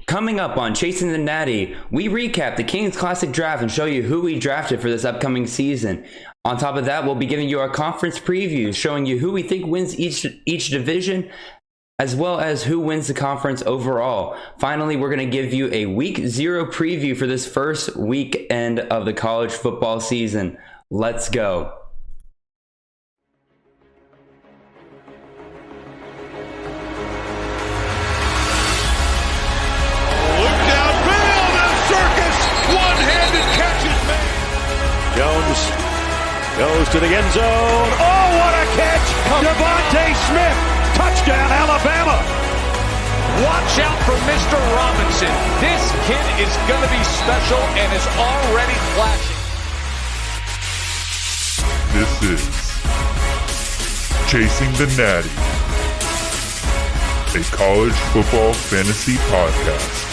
Coming up on Chasing the Natty, we recap the Kings Classic Draft and show you who we drafted for this upcoming season. On top of that, we'll be giving you our conference previews, showing you who we think wins each division, as well as who wins the conference overall. Finally, we're going to give you a Week 0 preview for this first weekend of the college football season. Let's go. Look downfield and circus. One-handed catch is made. Jones goes to the end zone. Oh, what a catch! Devontae Smith. Touchdown, Alabama. Watch out for Mr. Robinson. This kid is going to be special and is already flashing. This is Chasing the Natty, a college football fantasy podcast.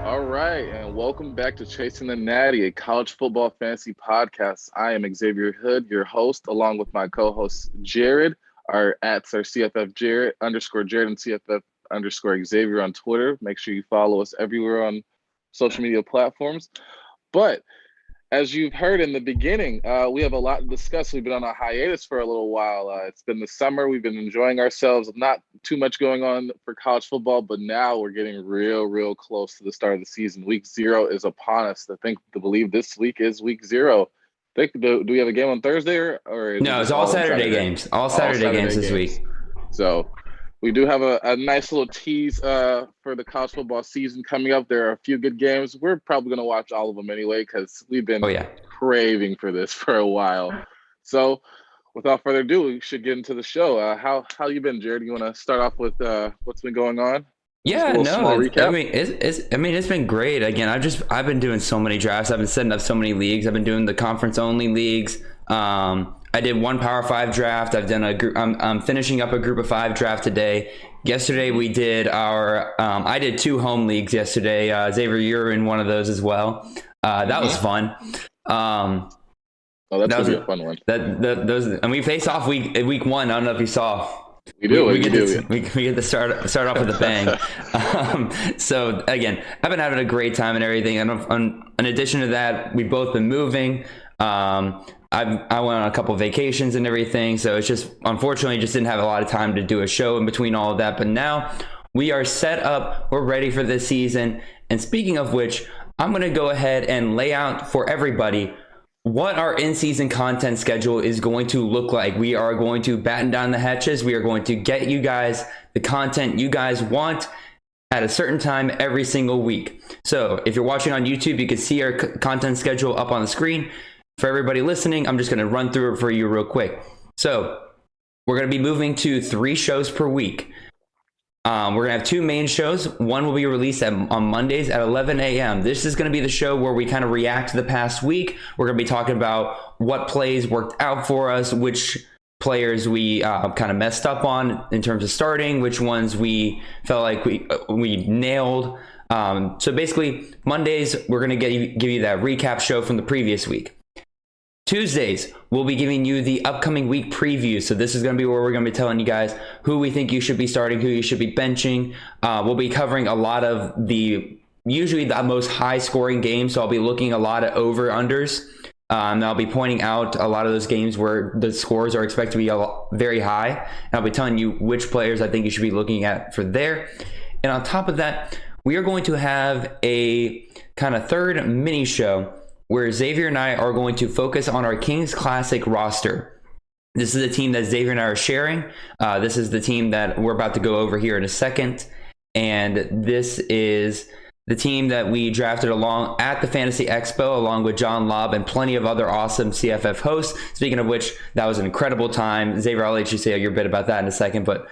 All right, and welcome back to Chasing the Natty, a college football fantasy podcast. I am Xavier Hood, your host, along with my co-host Jared. Our @s are CFF Jared _Jared and CFF _Xavier on Twitter. Make sure you follow us everywhere on social media platforms. But as you've heard in the beginning, we have a lot to discuss. We've been on a hiatus for a little while. It's been the summer. We've been enjoying ourselves. Not too much going on for college football, but now we're getting real close to the start of the season. Week 0 is upon us. To believe this week is week 0. Do we have a game on Thursday or no? It's all Saturday games. All Saturday games this week. So we do have a nice little tease for the college football season coming up. There are a few good games. We're probably going to watch all of them anyway because we've been craving for this for a while. So without further ado, we should get into the show. How you been, Jared? You want to start off with what's been going on? Yeah, no, it's been great. Again, I've been doing so many drafts. I've been setting up so many leagues. I've been doing the conference only leagues. I did one Power 5 draft. I've done I'm finishing up a Group of 5 draft today. Yesterday we did I did 2 home leagues yesterday. Xavier, you're in one of those as well. That was fun. That's gonna be a fun one. And we face off week 1. I don't know if you saw. We get to start off with a bang. So again, I've been having a great time and everything. And in addition to that, we've both been moving. I went on a couple vacations and everything, so it's just unfortunately just didn't have a lot of time to do a show in between all of that. But now we are set up. We're ready for this season. And speaking of which, I'm going to go ahead and lay out for everybody what our in-season content schedule is going to look like. We are going to batten down the hatches. We are going to get you guys the content you guys want at a certain time every single week. So if you're watching on YouTube, you can see our content schedule up on the screen. For everybody listening, I'm just going to run through it for you real quick. So we're going to be moving to 3 shows per week. We're going to have 2 main shows. One will be released on Mondays at 11 a.m. This is going to be the show where we kind of react to the past week. We're going to be talking about what plays worked out for us, which players we kind of messed up on in terms of starting, which ones we felt like we nailed. So basically, Mondays, we're going to give you that recap show from the previous week. Tuesdays, we'll be giving you the upcoming week preview. So this is going to be where we're going to be telling you guys who we think you should be starting, who you should be benching. We'll be covering a lot of usually the most high scoring games. So I'll be looking a lot at over-unders. And I'll be pointing out a lot of those games where the scores are expected to be very high. And I'll be telling you which players I think you should be looking at for there. And on top of that, we are going to have a kind of third mini show where Xavier and I are going to focus on our Kings Classic roster. This is a team that Xavier and I are sharing. This is the team that we're about to go over here in a second. And this is the team that we drafted along at the Fantasy Expo, along with John Lobb and plenty of other awesome CFF hosts. Speaking of which, that was an incredible time. Xavier, I'll let you say your bit about that in a second. But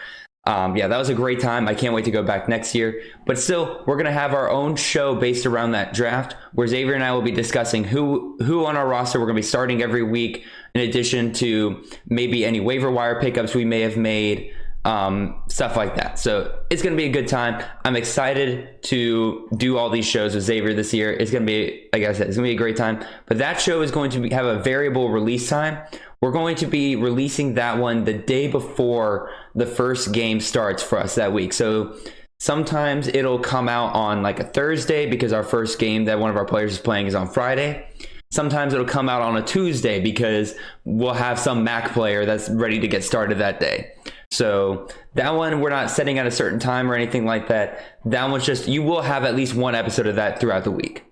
that was a great time. I can't wait to go back next year. But still, we're going to have our own show based around that draft, where Xavier and I will be discussing who on our roster we're going to be starting every week, in addition to maybe any waiver wire pickups we may have made, stuff like that. So it's going to be a good time. I'm excited to do all these shows with Xavier this year. It's going to be, like I said, it's going to be a great time. But that show is going to have a variable release time. We're going to be releasing that one the day before the first game starts for us that week. So sometimes it'll come out on like a Thursday because our first game that one of our players is playing is on Friday. Sometimes it'll come out on a Tuesday because we'll have some MAC player that's ready to get started that day. So that one, we're not setting at a certain time or anything like that. That one's just, you will have at least one episode of that throughout the week.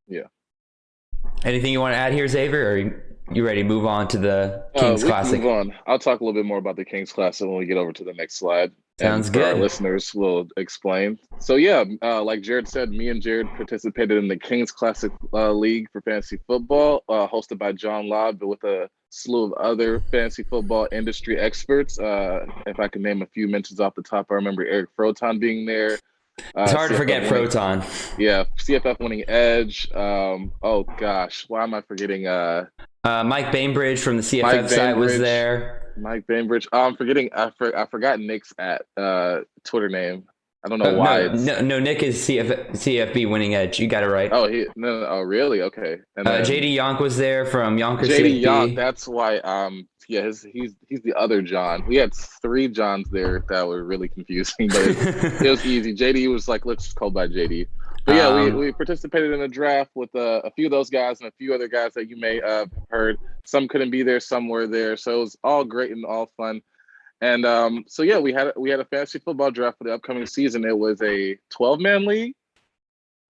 Yeah. Anything you want to add here, Xavier, or are you ready to move on to the Kings Classic? Move on. I'll talk a little bit more about the Kings Classic when we get over to the next slide. Sounds good. Our listeners will explain. So yeah, like Jared said, me and Jared participated in the Kings Classic League for fantasy football, hosted by John Lobb, but with a slew of other fantasy football industry experts. If I can name a few mentions off the top, I remember Eric Froton being there. It's hard to forget Froton. Yeah, CFF winning edge. Oh gosh, why am I forgetting? Mike Bainbridge from the CFF side was there. Mike Bainbridge. Oh, I'm forgetting. I forgot Nick's Twitter name. I don't know why. No, Nick is CFB winning edge. You got it right. Oh, oh, really? Okay. And then, JD Yonk was there from Yonkers. JD Yonk. That's why. Yeah, he's the other John. We had 3 Johns there that were really confusing, but it was easy. JD was like, let's just call by JD. But yeah, we participated in a draft with a few of those guys and a few other guys that you may have heard. Some couldn't be there, some were there. So it was all great and all fun. And so yeah, we had a fantasy football draft for the upcoming season. It was a 12-man league.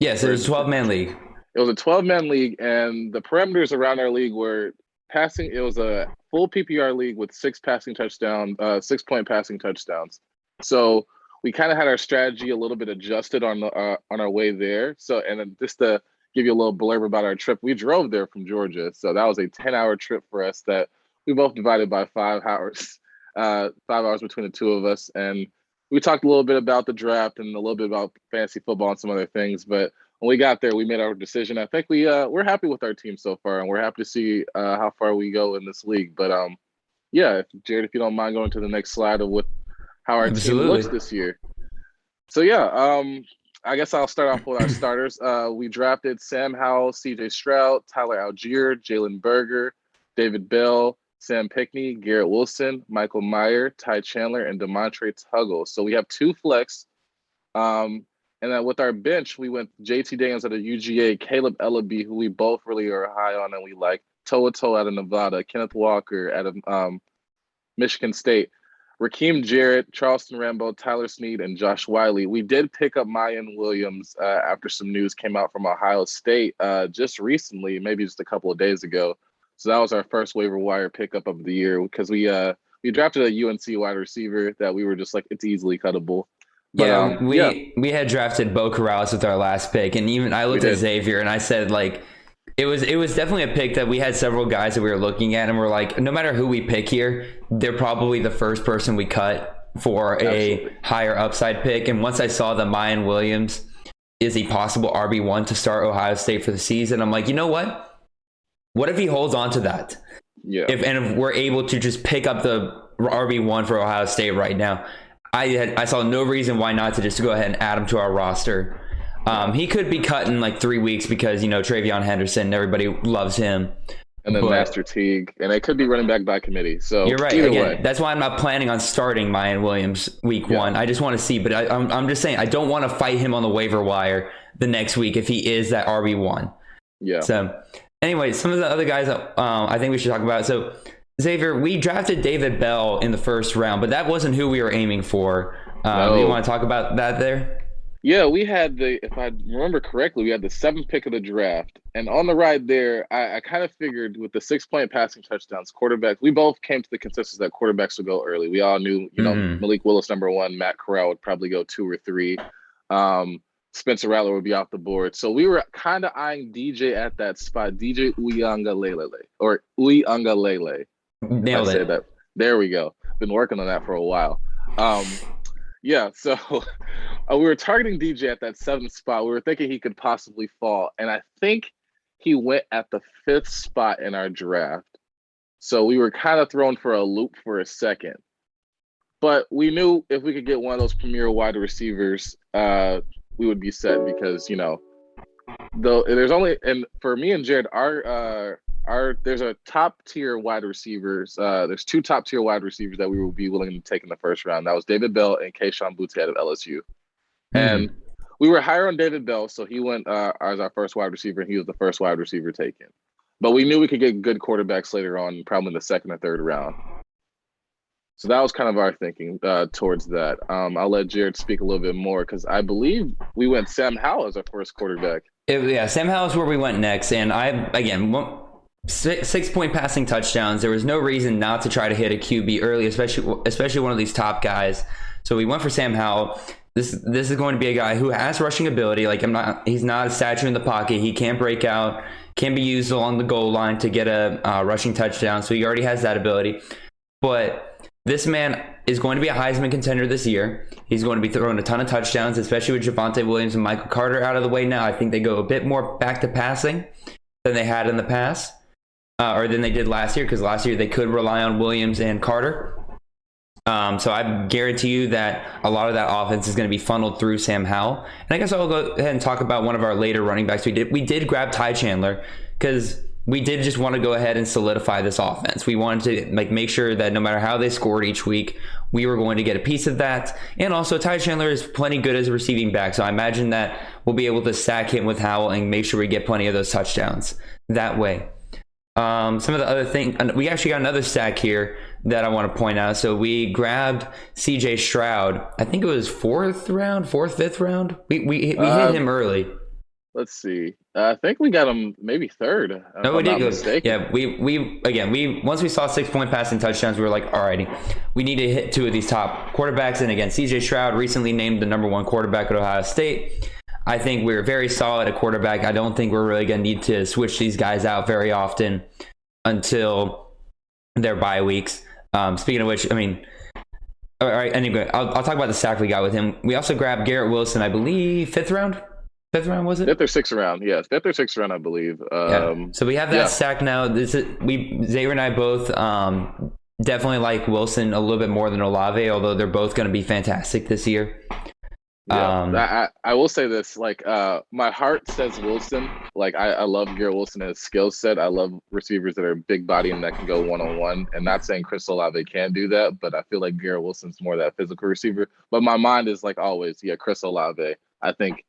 Yes, it was a 12-man league. It was a 12-man league, and the parameters around our league were passing. It was a full PPR league with 6 6-point passing touchdowns. So we kind of had our strategy a little bit adjusted on our way there. So, and then just to give you a little blurb about our trip, we drove there from Georgia. So that was a 10-hour trip for us that we both divided by 5 hours, 5 hours between the two of us. And we talked a little bit about the draft and a little bit about fantasy football and some other things. But when we got there, we made our decision. I think we're happy with our team so far, and we're happy to see how far we go in this league. But yeah, Jared, if you don't mind going to the next slide of how our team looks this year. So yeah, I guess I'll start off with our starters. We drafted Sam Howell, CJ Stroud, Tyler Algier, Jalen Berger, David Bell, Sam Pickney, Garrett Wilson, Michael Meyer, Ty Chandler, and DeMontre Tuggle. So we have 2 flex. And then with our bench, we went JT Daniels out of UGA, Caleb Ellaby, who we both really are high on and we like, Toa Toa out of Nevada, Kenneth Walker out of Michigan State, Rakeem Jarrett, Charleston Rambo, Tyler Snead, and Josh Wiley. We did pick up Mayan Williams after some news came out from Ohio State just recently, maybe just a couple of days ago. So that was our first waiver wire pickup of the year because we drafted a UNC wide receiver that we were just like, it's easily cuttable. But, we had drafted Bo Corrales with our last pick, and even I looked at Xavier and I said like, it was definitely a pick that we had several guys that we were looking at and we're like, no matter who we pick here, they're probably the first person we cut for a higher upside pick. And once I saw that Mayan Williams is a possible RB1 to start Ohio State for the season, I'm like, you know what? What if he holds on to that? Yeah. If we're able to just pick up the RB1 for Ohio State right now, I saw no reason why not to just go ahead and add him to our roster. He could be cut in like 3 weeks because, Travion Henderson, everybody loves him. And then Master Teague. And it could be running back by committee. So you're right. Again, that's why I'm not planning on starting Mayan Williams week 1. I just want to see. But I'm just saying I don't want to fight him on the waiver wire the next week if he is that RB1. Yeah. So anyway, some of the other guys that I think we should talk about. So Xavier, we drafted David Bell in the first round, but that wasn't who we were aiming for. No. You want to talk about that there? Yeah, we had if I remember correctly, we had the 7th pick of the draft. And on the ride there, I kind of figured with the 6-point passing touchdowns, quarterbacks, we both came to the consensus that quarterbacks would go early. We all knew, Malik Willis, number 1, Matt Corral would probably go 2 or 3. Spencer Rattler would be off the board. So we were kind of eyeing DJ at that spot, DJ Uiagalelei. Nailed it. There we go. Been working on that for a while. Yeah, so we were targeting DJ at that 7th spot. We were thinking he could possibly fall. And I think he went at the 5th spot in our draft. So we were kind of thrown for a loop for a second. But we knew if we could get one of those premier wide receivers, we would be set because, though there's only, and for me and Jared, there's a top tier wide receivers. There's two top tier wide receivers that we will be willing to take in the first round. That was David Bell and Keyshawn Boutte out of LSU. And we were higher on David Bell, so he went as our first wide receiver, and he was the first wide receiver taken. But we knew we could get good quarterbacks later on, probably in the second or third round. So that was kind of our thinking towards that. I'll let Jared speak a little bit more because I believe we went Sam Howell as our first quarterback. Sam Howell is where we went next. And again, 6-point passing touchdowns. There was no reason not to try to hit a QB early, especially one of these top guys. So we went for Sam Howell. This is going to be a guy who has rushing ability. He's not a statue in the pocket. He can't break out, can be used along the goal line to get a rushing touchdown. So he already has that ability. But this man is going to be a Heisman contender this year. He's going to be throwing a ton of touchdowns, especially with Javonte Williams and Michael Carter out of the way now. I think they go a bit more back to passing than they had in the past, or than they did last year, because last year they could rely on Williams and Carter. So I guarantee you that a lot of that offense is going to be funneled through Sam Howell. And I guess I'll go ahead and talk about one of our later running backs. We did grab Ty Chandler because we did just want to go ahead and solidify this offense. We wanted to make sure that no matter how they scored each week, we were going to get a piece of that. And also, Ty Chandler is plenty good as a receiving back, so I imagine that we'll be able to stack him with Howell and make sure we get plenty of those touchdowns that way. Some of the other things, we actually got another stack here that I want to point out. So we grabbed CJ Stroud. I think it was fourth, fifth round. We hit him early. Let's see. I think we got him maybe third. No, we did go. Yeah, we once we saw 6-point passing touchdowns, we were like, alrighty, we need to hit two of these top quarterbacks. And again, CJ Stroud recently named the number 1 quarterback at Ohio State. I think we're very solid at quarterback. I don't think we're really going to need to switch these guys out very often until their bye weeks. Speaking of which, all right, anyway, I'll talk about the stack we got with him. We also grabbed Garrett Wilson, I believe, fifth round, was it? Fifth or sixth round, yes. Fifth or sixth round, I believe. So we have that stack now. Xavier and I both definitely like Wilson a little bit more than Olave, although they're both going to be fantastic this year. Yeah, I will say this, my heart says Wilson. I love Garrett Wilson as skill set. I love receivers that are big body and that can go one-on-one. And not saying Chris Olave can do that, but I feel like Garrett Wilson's more that physical receiver. But my mind is like always, Chris Olave. I think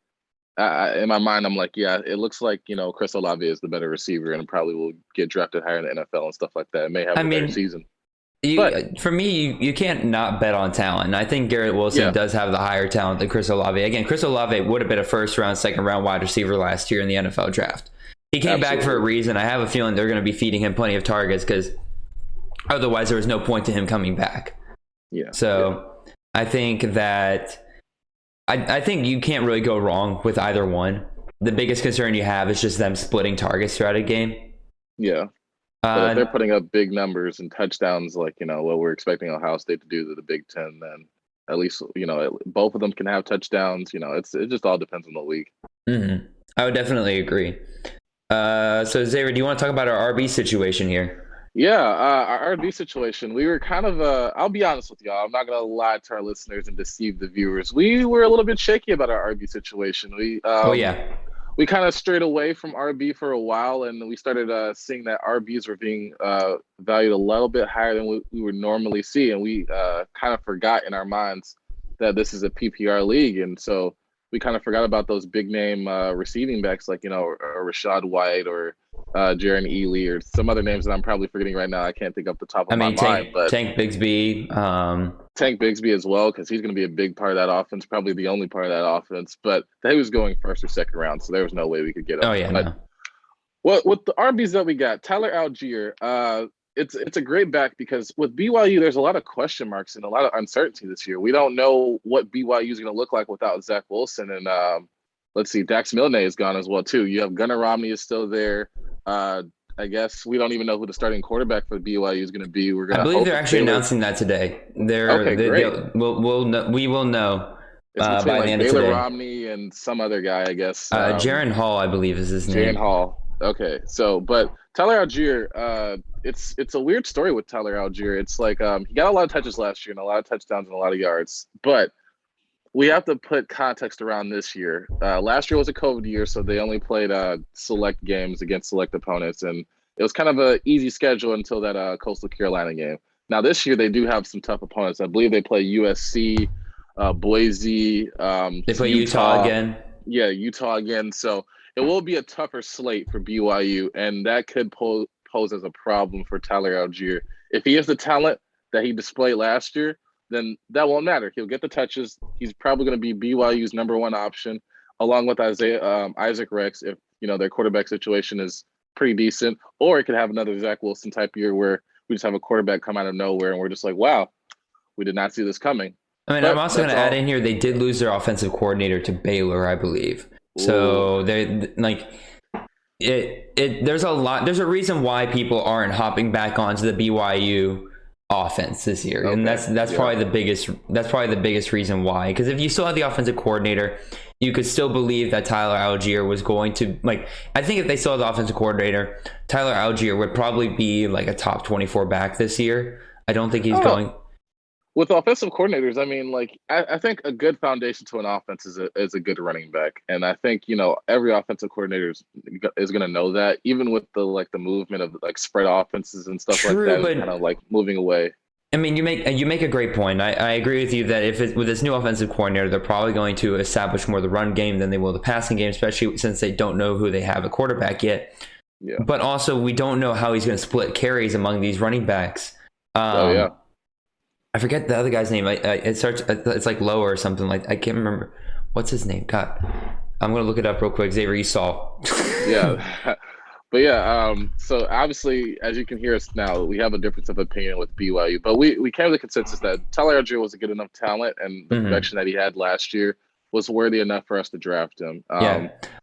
in my mind, I'm like, it looks like, Chris Olave is the better receiver and probably will get drafted higher in the NFL and stuff like that. It may have a better season. For me, you can't not bet on talent. And I think Garrett Wilson does have the higher talent than Chris Olave. Again, Chris Olave would have been a first-round, second-round wide receiver last year in the NFL draft. He came back for a reason. I have a feeling they're going to be feeding him plenty of targets because otherwise there was no point to him coming back. I think that I think you can't really go wrong with either one. The biggest concern you have is just them splitting targets throughout a game. Yeah. But if they're putting up big numbers and touchdowns what we're expecting Ohio State to do to the Big Ten, then at least, both of them can have touchdowns. It just all depends on the week. Mm-hmm. I would definitely agree. So, Xavier, do you want to talk about our RB situation here? Yeah, our RB situation, we were kind of, I'll be honest with y'all. I'm not going to lie to our listeners and deceive the viewers. We were a little bit shaky about our RB situation. We kind of strayed away from RB for a while, and we started seeing that RBs were being valued a little bit higher than we would normally see. And we kind of forgot in our minds that this is a PPR league. And so we kind of forgot about those big name receiving backs or Rashad White or Jaron Ely or some other names that I'm probably forgetting right now. I can't think up the top of my mind. But Tank Bigsby. Tank Bigsby as well, because he's going to be a big part of that offense, probably the only part of that offense. But he was going first or second round, so there was no way we could get him. With the RBs that we got, Tyler Algier, it's a great back because with BYU, there's a lot of question marks and a lot of uncertainty this year. We don't know what BYU is going to look like without Zach Wilson. And let's see, Dax Milne is gone as well, too. You have Gunnar Romney is still there. I guess we don't even know who the starting quarterback for BYU is going to be. I believe they're actually announcing that today. Great. We will know by the end of today. Romney and some other guy, I guess. Jaron Hall, I believe, is his name. Jaron Hall. Okay, but Tyler Algier it's a weird story with Tyler Algier. It's like he got a lot of touches last year and a lot of touchdowns and a lot of yards, but we have to put context around this year. Last year was a COVID year, so they only played select games against select opponents, and it was kind of an easy schedule until that Coastal Carolina game. Now this year they do have some tough opponents. I believe they play USC, Boise. They play Utah again. Yeah, Utah again. So it will be a tougher slate for BYU, and that could pose as a problem for Tyler Algier. If he has the talent that he displayed last year, then that won't matter. He'll get the touches. He's probably going to be BYU's number one option, along with Isaac Rex, if their quarterback situation is pretty decent. Or it could have another Zach Wilson type year where we just have a quarterback come out of nowhere and we're just like, wow, we did not see this coming. I mean, I'm also going to add in here, they did lose their offensive coordinator to Baylor, I believe. Ooh. So they like there's a reason why people aren't hopping back onto the BYU offense this year. Okay. And that's probably the biggest reason why. Because if you still have the offensive coordinator, you could still believe that Tyler Algier was going to, like, I think if they still have the offensive coordinator, Tyler Algier would probably be like a top 24 back this year. I don't think he's going. With offensive coordinators, I mean, like, I think a good foundation to an offense is a good running back. And I think, every offensive coordinator is going to know that, even with the movement of like spread offenses and stuff like that, kind of like moving away. I mean, you make a great point. I agree with you that with this new offensive coordinator, they're probably going to establish more the run game than they will the passing game, especially since they don't know who they have a quarterback yet. Yeah. But also, we don't know how he's going to split carries among these running backs. I forget the other guy's name. It's like Lower or something like. I can't remember what's his name. God, I'm gonna look it up real quick. Xavier, you saw. Yeah, but yeah. So obviously, as you can hear us now, we have a difference of opinion with BYU. But we came to the consensus that Tyler Algier was a good enough talent, and the production that he had last year was worthy enough for us to draft him.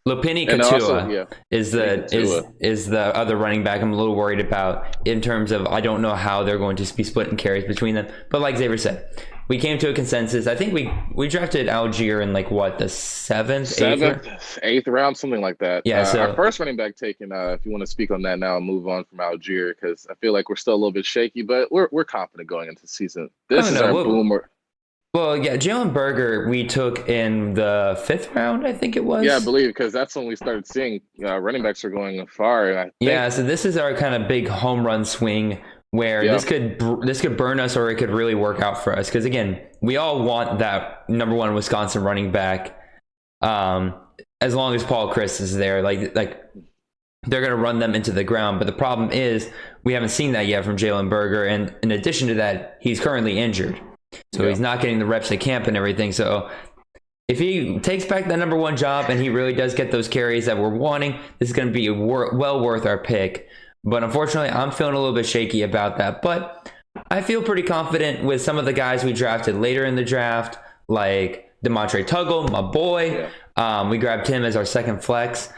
Lopini Katua is the other running back I'm a little worried about in terms of I don't know how they're going to be splitting carries between them. But like Xavier said, we came to a consensus. I think we drafted Algier in like what, the eighth round, something like that. Yeah. So our first running back taken. If you want to speak on that now and move on from Algier, because I feel like we're still a little bit shaky, but we're confident going into the season. This is our boomer. Well, yeah, Jalen Berger we took in the 5th round, I think it was. Yeah, I believe, because that's when we started seeing running backs are going far. And so this is our kind of big home run swing where this could burn us or it could really work out for us. Because, again, we all want that number one Wisconsin running back as long as Paul Chris is there. Like they're going to run them into the ground. But the problem is we haven't seen that yet from Jalen Berger. And in addition to that, he's currently injured. So he's not getting the reps at camp and everything. So if he takes back that number one job and he really does get those carries that we're wanting, this is going to be well worth our pick. But unfortunately, I'm feeling a little bit shaky about that. But I feel pretty confident with some of the guys we drafted later in the draft, like Demontre Tuggle, my boy. We grabbed him as our second flex.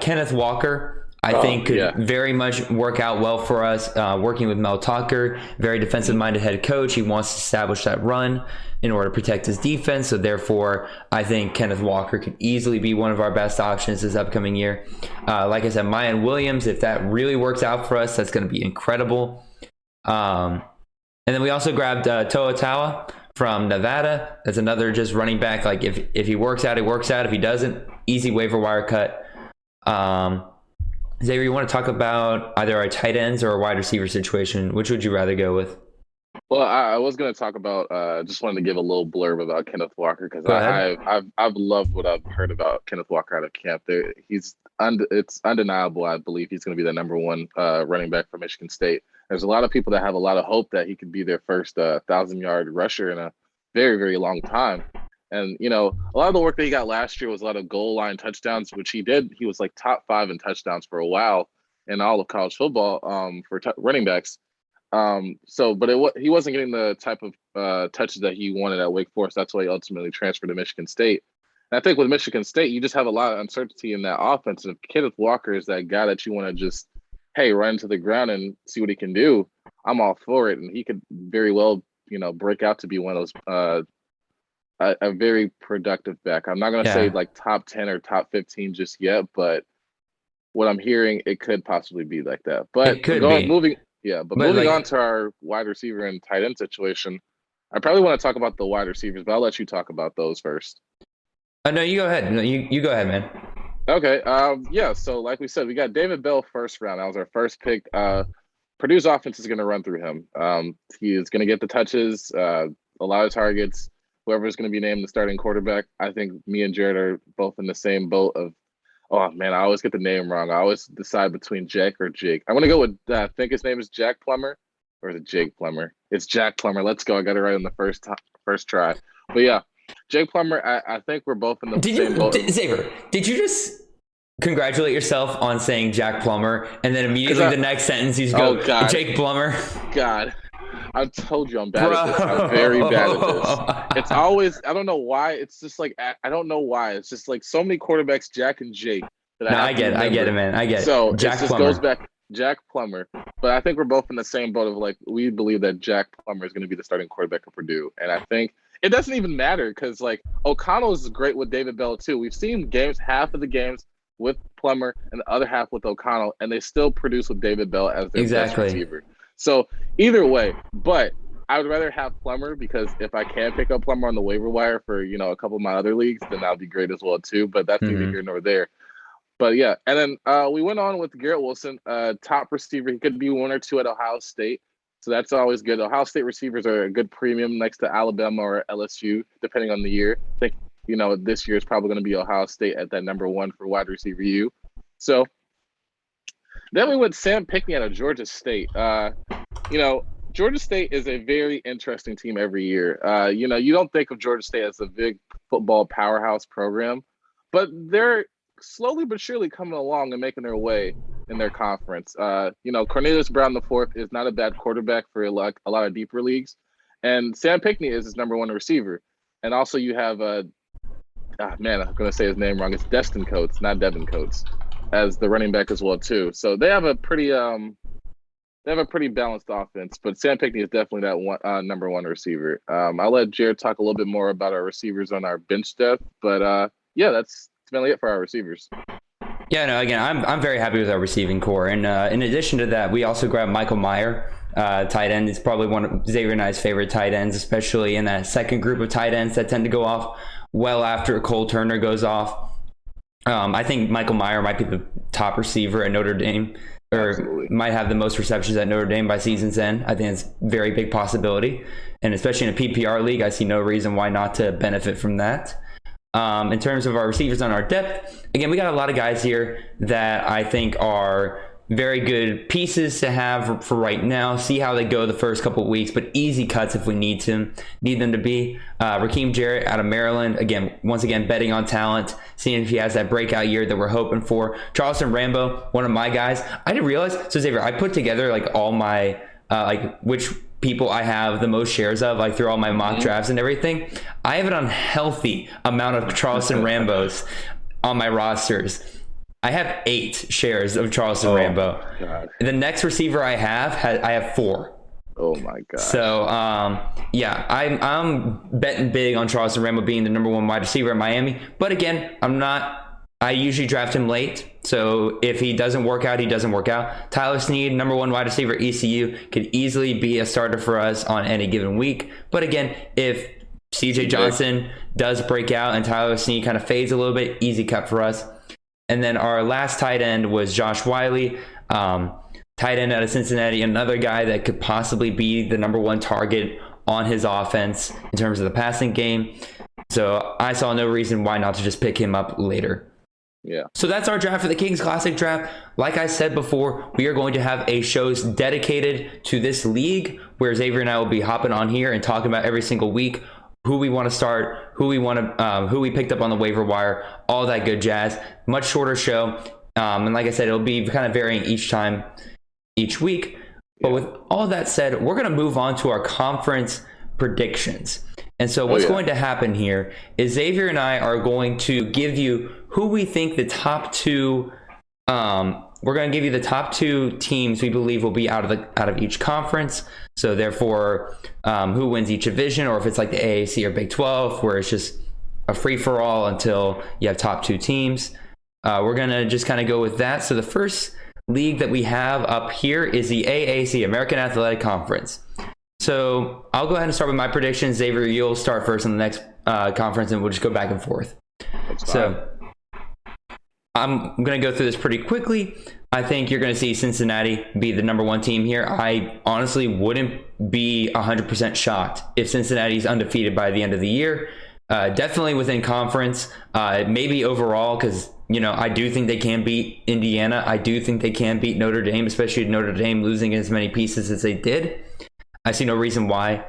Kenneth Walker, I think could very much work out well for us, working with Mel Tucker, very defensive-minded head coach. He wants to establish that run in order to protect his defense. So therefore, I think Kenneth Walker could easily be one of our best options this upcoming year. Like I said, Mayan Williams, if that really works out for us, that's going to be incredible. And then we also grabbed Toa Tawa from Nevada. That's another just running back. Like if he works out, he works out. If he doesn't, easy waiver wire cut. Xavier, you want to talk about either our tight ends or our wide receiver situation? Which would you rather go with? Well, I was going to talk about. Just wanted to give a little blurb about Kenneth Walker because I've loved what I've heard about Kenneth Walker out of camp. It's undeniable. I believe he's going to be the number one running back for Michigan State. There's a lot of people that have a lot of hope that he could be their first 1,000-yard rusher in a very, very long time. And, a lot of the work that he got last year was a lot of goal line touchdowns, which he did. He was like top 5 in touchdowns for a while in all of college football for running backs. But he wasn't getting the type of touches that he wanted at Wake Forest. That's why he ultimately transferred to Michigan State. And I think with Michigan State, you just have a lot of uncertainty in that offense. And if Kenneth Walker is that guy that you want to just, run to the ground and see what he can do, I'm all for it. And he could very well, break out to be one of those a very productive back. I'm not going to say like top 10 or top 15 just yet, but what I'm hearing, it could possibly be like that. But it could be. Yeah, but moving on to our wide receiver and tight end situation, I probably want to talk about the wide receivers, but I'll let you talk about those first. No, you go ahead. No, you go ahead, man. Okay. Yeah. So, like we said, we got David Bell first round. That was our first pick. Purdue's offense is going to run through him. He is going to get the touches, a lot of targets. Whoever's going to be named the starting quarterback, I think me and Jared are both in the same boat of, oh man, I always get the name wrong. I always decide between Jack or Jake. I'm going to go with, I think his name is Jack Plummer, or is it Jake Plummer? It's Jack Plummer. Let's go. I got it right on the first try. But yeah, Jake Plummer, I think we're both in the same boat. Xavier, did you just congratulate yourself on saying Jack Plummer, and then immediately the next sentence you go, Jake Plummer? God, I told you I'm bad at this. I'm very bad at this. It's always, I don't know why. It's just like, I don't know why. It's just like so many quarterbacks, Jack and Jake. I get it, man. I get it. So Jack it just Plummer. goes back, Jack Plummer. But I think we're both in the same boat of like, we believe that Jack Plummer is going to be the starting quarterback of Purdue. And I think it doesn't even matter because like O'Connell is great with David Bell too. We've seen half of the games with Plummer and the other half with O'Connell, and they still produce with David Bell as their best receiver. So either way, but I would rather have Plummer because if I can pick up Plummer on the waiver wire for, a couple of my other leagues, then that would be great as well too. But that's neither here nor there. But yeah, and then we went on with Garrett Wilson, top receiver. He could be 1 or 2 at Ohio State. So that's always good. Ohio State receivers are a good premium next to Alabama or LSU, depending on the year. I think this year is probably going to be Ohio State at that number 1 for wide receiver U. So then we went Sam Pinkney out of Georgia State. Georgia State is a very interesting team every year. You don't think of Georgia State as a big football powerhouse program, but they're slowly but surely coming along and making their way in their conference. Cornelius Brown IV is not a bad quarterback for a lot of deeper leagues. And Sam Pinkney is his number 1 receiver. And also you have I'm going to say his name wrong. It's Destin Coates, not Devin Coates, as the running back as well too. So they have a pretty balanced offense, but Sam Pinkney is definitely that number 1 receiver. I'll let Jared talk a little bit more about our receivers on our bench depth, but yeah, that's mainly it for our receivers. Yeah, no, again, I'm very happy with our receiving core. And in addition to that, we also grabbed Michael Meyer, tight end. It's probably one of Xavier and I's favorite tight ends, especially in that second group of tight ends that tend to go off well after Cole Turner goes off. I think Michael Meyer might be the top receiver at Notre Dame, or Absolutely. might have the most receptions at Notre Dame by season's end. I think it's a very big possibility. And especially in a PPR league, I see no reason why not to benefit from that. In terms of our receivers on our depth, again, we got a lot of guys here that I think are very good pieces to have for right now. See how they go the first couple of weeks, but easy cuts if we need them to be. Raheem Jarrett out of Maryland, once again, betting on talent, seeing if he has that breakout year that we're hoping for. Charleston Rambo, one of my guys. I didn't realize, so Xavier, I put together like all my, which people I have the most shares of, like through all my mock drafts and everything. I have an unhealthy amount of Charleston Rambos on my rosters. I have 8 shares of Charleston Rambo. God. The next receiver I have 4. Oh my God. So yeah, I'm betting big on Charleston Rambo being the number 1 wide receiver at Miami. But again, I usually draft him late. So if he doesn't work out, he doesn't work out. Tyler Snead, number 1 wide receiver at ECU, could easily be a starter for us on any given week. But again, if CJ Johnson does break out and Tyler Snead kind of fades a little bit, easy cut for us. And then our last tight end was Josh Wiley, tight end out of Cincinnati, another guy that could possibly be the number 1 target on his offense in terms of the passing game. So I saw no reason why not to just pick him up later. Yeah. So that's our draft for the Kings Classic Draft. Like I said before, we are going to have a shows dedicated to this league where Xavier and I will be hopping on here and talking about every single week who we want to start, who we picked up on the waiver wire, all that good jazz. Much shorter show. And like I said, it'll be kind of varying each week. But with all that said, we're going to move on to our conference predictions. And so what's going to happen here is Xavier and I are going to give you who we think the top 2 we're going to give you the top 2 teams we believe will be out of each conference. So therefore, who wins each division, or if it's like the AAC or Big 12, where it's just a free-for-all until you have top 2 teams. We're going to just kind of go with that. So the first league that we have up here is the AAC, American Athletic Conference. So I'll go ahead and start with my predictions. Xavier, you'll start first on the next conference, and we'll just go back and forth. So I'm going to go through this pretty quickly. I think you're going to see Cincinnati be the number one team here. I honestly wouldn't be 100% shocked if Cincinnati's undefeated by the end of the year. Definitely within conference, maybe overall, because I do think they can beat Indiana. I do think they can beat Notre Dame, especially Notre Dame losing as many pieces as they did. I see no reason why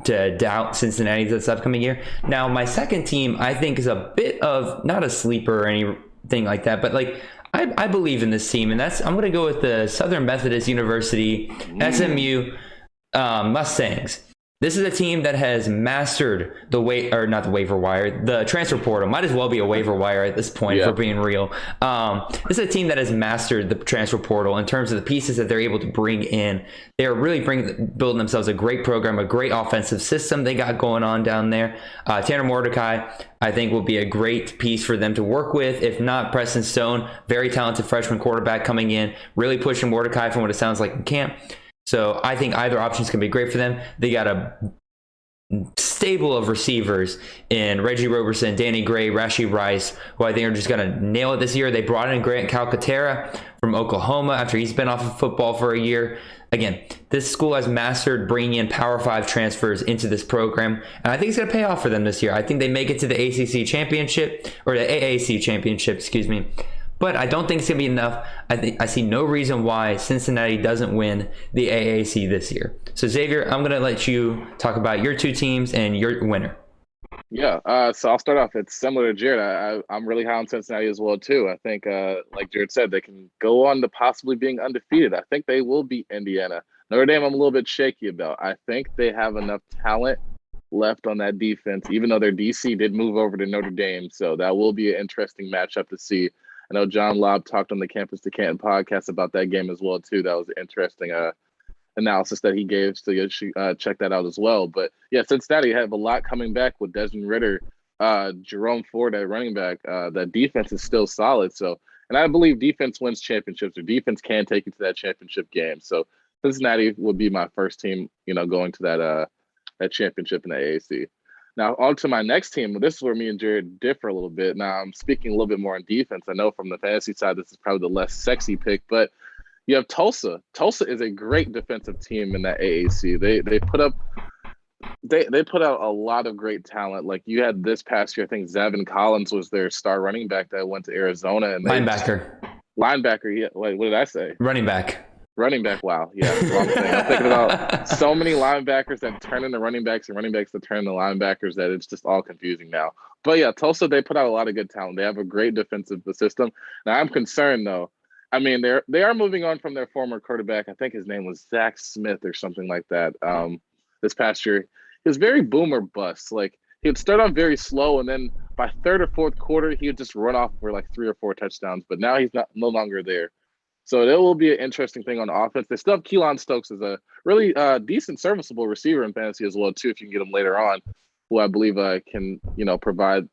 to doubt Cincinnati this upcoming year. Now, my second team, I think, is a bit of not a sleeper or anything like that, but I believe in this team, and I'm going to go with the Southern Methodist University SMU Mustangs. This is a team that has mastered the transfer portal. Might as well be a waiver wire at this point, for being real. This is a team that has mastered the transfer portal in terms of the pieces that they're able to bring in. They are really building themselves a great program, a great offensive system they got going on down there. Tanner Mordecai, I think, will be a great piece for them to work with. If not, Preston Stone, very talented freshman quarterback coming in, really pushing Mordecai from what it sounds like in camp. So I think either option is going to be great for them. They got a stable of receivers in Reggie Roberson, Danny Gray, Rashee Rice, who I think are just going to nail it this year. They brought in Grant Calcaterra from Oklahoma after he's been off of football for a year. Again, this school has mastered bringing in Power 5 transfers into this program, and I think it's going to pay off for them this year. I think they make it to the ACC championship, or the AAC championship, excuse me. But I don't think it's going to be enough. I see no reason why Cincinnati doesn't win the AAC this year. So, Xavier, I'm going to let you talk about your two teams and your winner. Yeah, so I'll start off. It's similar to Jared. I'm really high on Cincinnati as well, too. I think, like Jared said, they can go on to possibly being undefeated. I think they will beat Indiana. Notre Dame, I'm a little bit shaky about. I think they have enough talent left on that defense, even though their DC did move over to Notre Dame. So that will be an interesting matchup to see. I know John Lobb talked on the Campus to Canton podcast about that game as well, too. That was an interesting analysis that he gave, so you should check that out as well. But, yeah, Cincinnati have a lot coming back with Desmond Ridder, Jerome Ford at running back. That defense is still solid. So, and I believe defense wins championships, or defense can take you to that championship game. So Cincinnati would be my first team, going to that championship in the AAC. Now, on to my next team. This is where me and Jared differ a little bit. Now, I'm speaking a little bit more on defense. I know from the fantasy side, this is probably the less sexy pick, but you have Tulsa. Tulsa is a great defensive team in that AAC. They put out a lot of great talent. Like you had this past year, I think Zavin Collins was their star running back that went to Arizona. And Linebacker. Yeah. Wait, what did I say? Running back. Running back, wow. Yeah, wrong thing. I'm thinking about so many linebackers that turn into running backs and running backs that turn into linebackers that it's just all confusing now. But, yeah, Tulsa, they put out a lot of good talent. They have a great defensive system. Now, I'm concerned, though. I mean, they are moving on from their former quarterback. I think his name was Zach Smith or something like that. This past year, he was very boom or bust. Like, he would start off very slow, and then by third or fourth quarter, he would just run off for like 3 or 4 touchdowns. But now he's no longer there. So that will be an interesting thing on offense. They still have Keelan Stokes as a really decent, serviceable receiver in fantasy as well, too, if you can get him later on, who I believe can, provide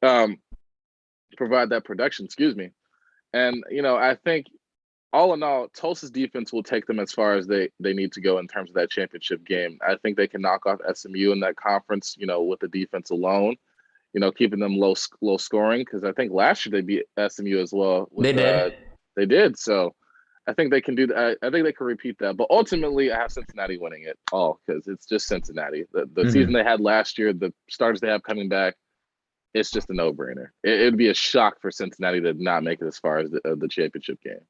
that production, And, I think all in all, Tulsa's defense will take them as far as they need to go in terms of that championship game. I think they can knock off SMU in that conference, with the defense alone, keeping them low scoring. Because I think last year they beat SMU as well. They did. They did. So I think they can do that. I think they can repeat that. But ultimately, I have Cincinnati winning it all because it's just Cincinnati. The season they had last year, the starters they have coming back, it's just a no-brainer. It'd be a shock for Cincinnati to not make it as far as the championship game.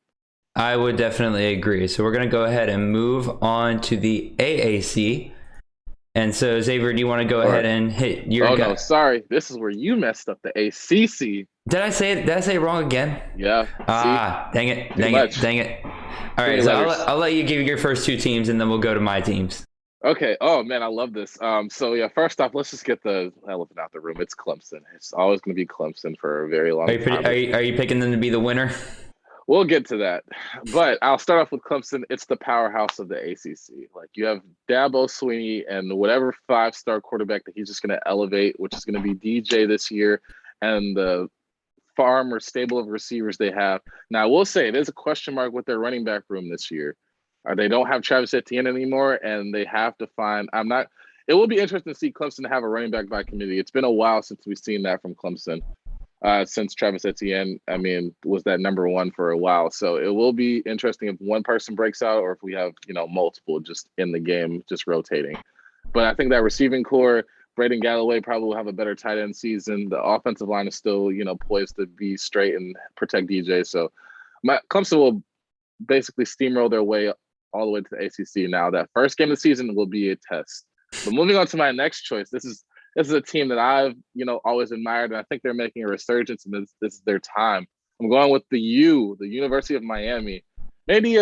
I would definitely agree. So we're going to go ahead and move on to the AAC. And so, Xavier, do you want to go ahead and hit your guy? No, sorry. This is where you messed up, the ACC. Did I say it wrong again? Yeah. Dang it. All right, so I'll let you give your first two teams, and then we'll go to my teams. Okay. Oh, man, I love this. So, yeah, first off, let's just get the elephant out the room. It's Clemson. It's always going to be Clemson for a very long time. Are you picking them to be the winner? We'll get to that. But I'll start off with Clemson. It's the powerhouse of the ACC. Like, you have Dabo Swinney and whatever 5-star quarterback that he's just going to elevate, which is going to be DJ this year, and the farm or stable of receivers they have. Now, I will say there's a question mark with their running back room this year. They don't have Travis Etienne anymore, and they have to find. It will be interesting to see Clemson have a running back by committee. It's been a while since we've seen that from Clemson. Since Travis Etienne, was that number one for a while. So it will be interesting if one person breaks out or if we have, multiple just in the game, just rotating. But I think that receiving core, Braden Galloway probably will have a better tight end season. The offensive line is still, poised to be straight and protect DJ. So Clemson will basically steamroll their way all the way to the ACC. Now, that first game of the season will be a test. But moving on to my next choice, this is a team that I've, always admired, and I think they're making a resurgence, and this is their time. I'm going with the University of Miami. Maybe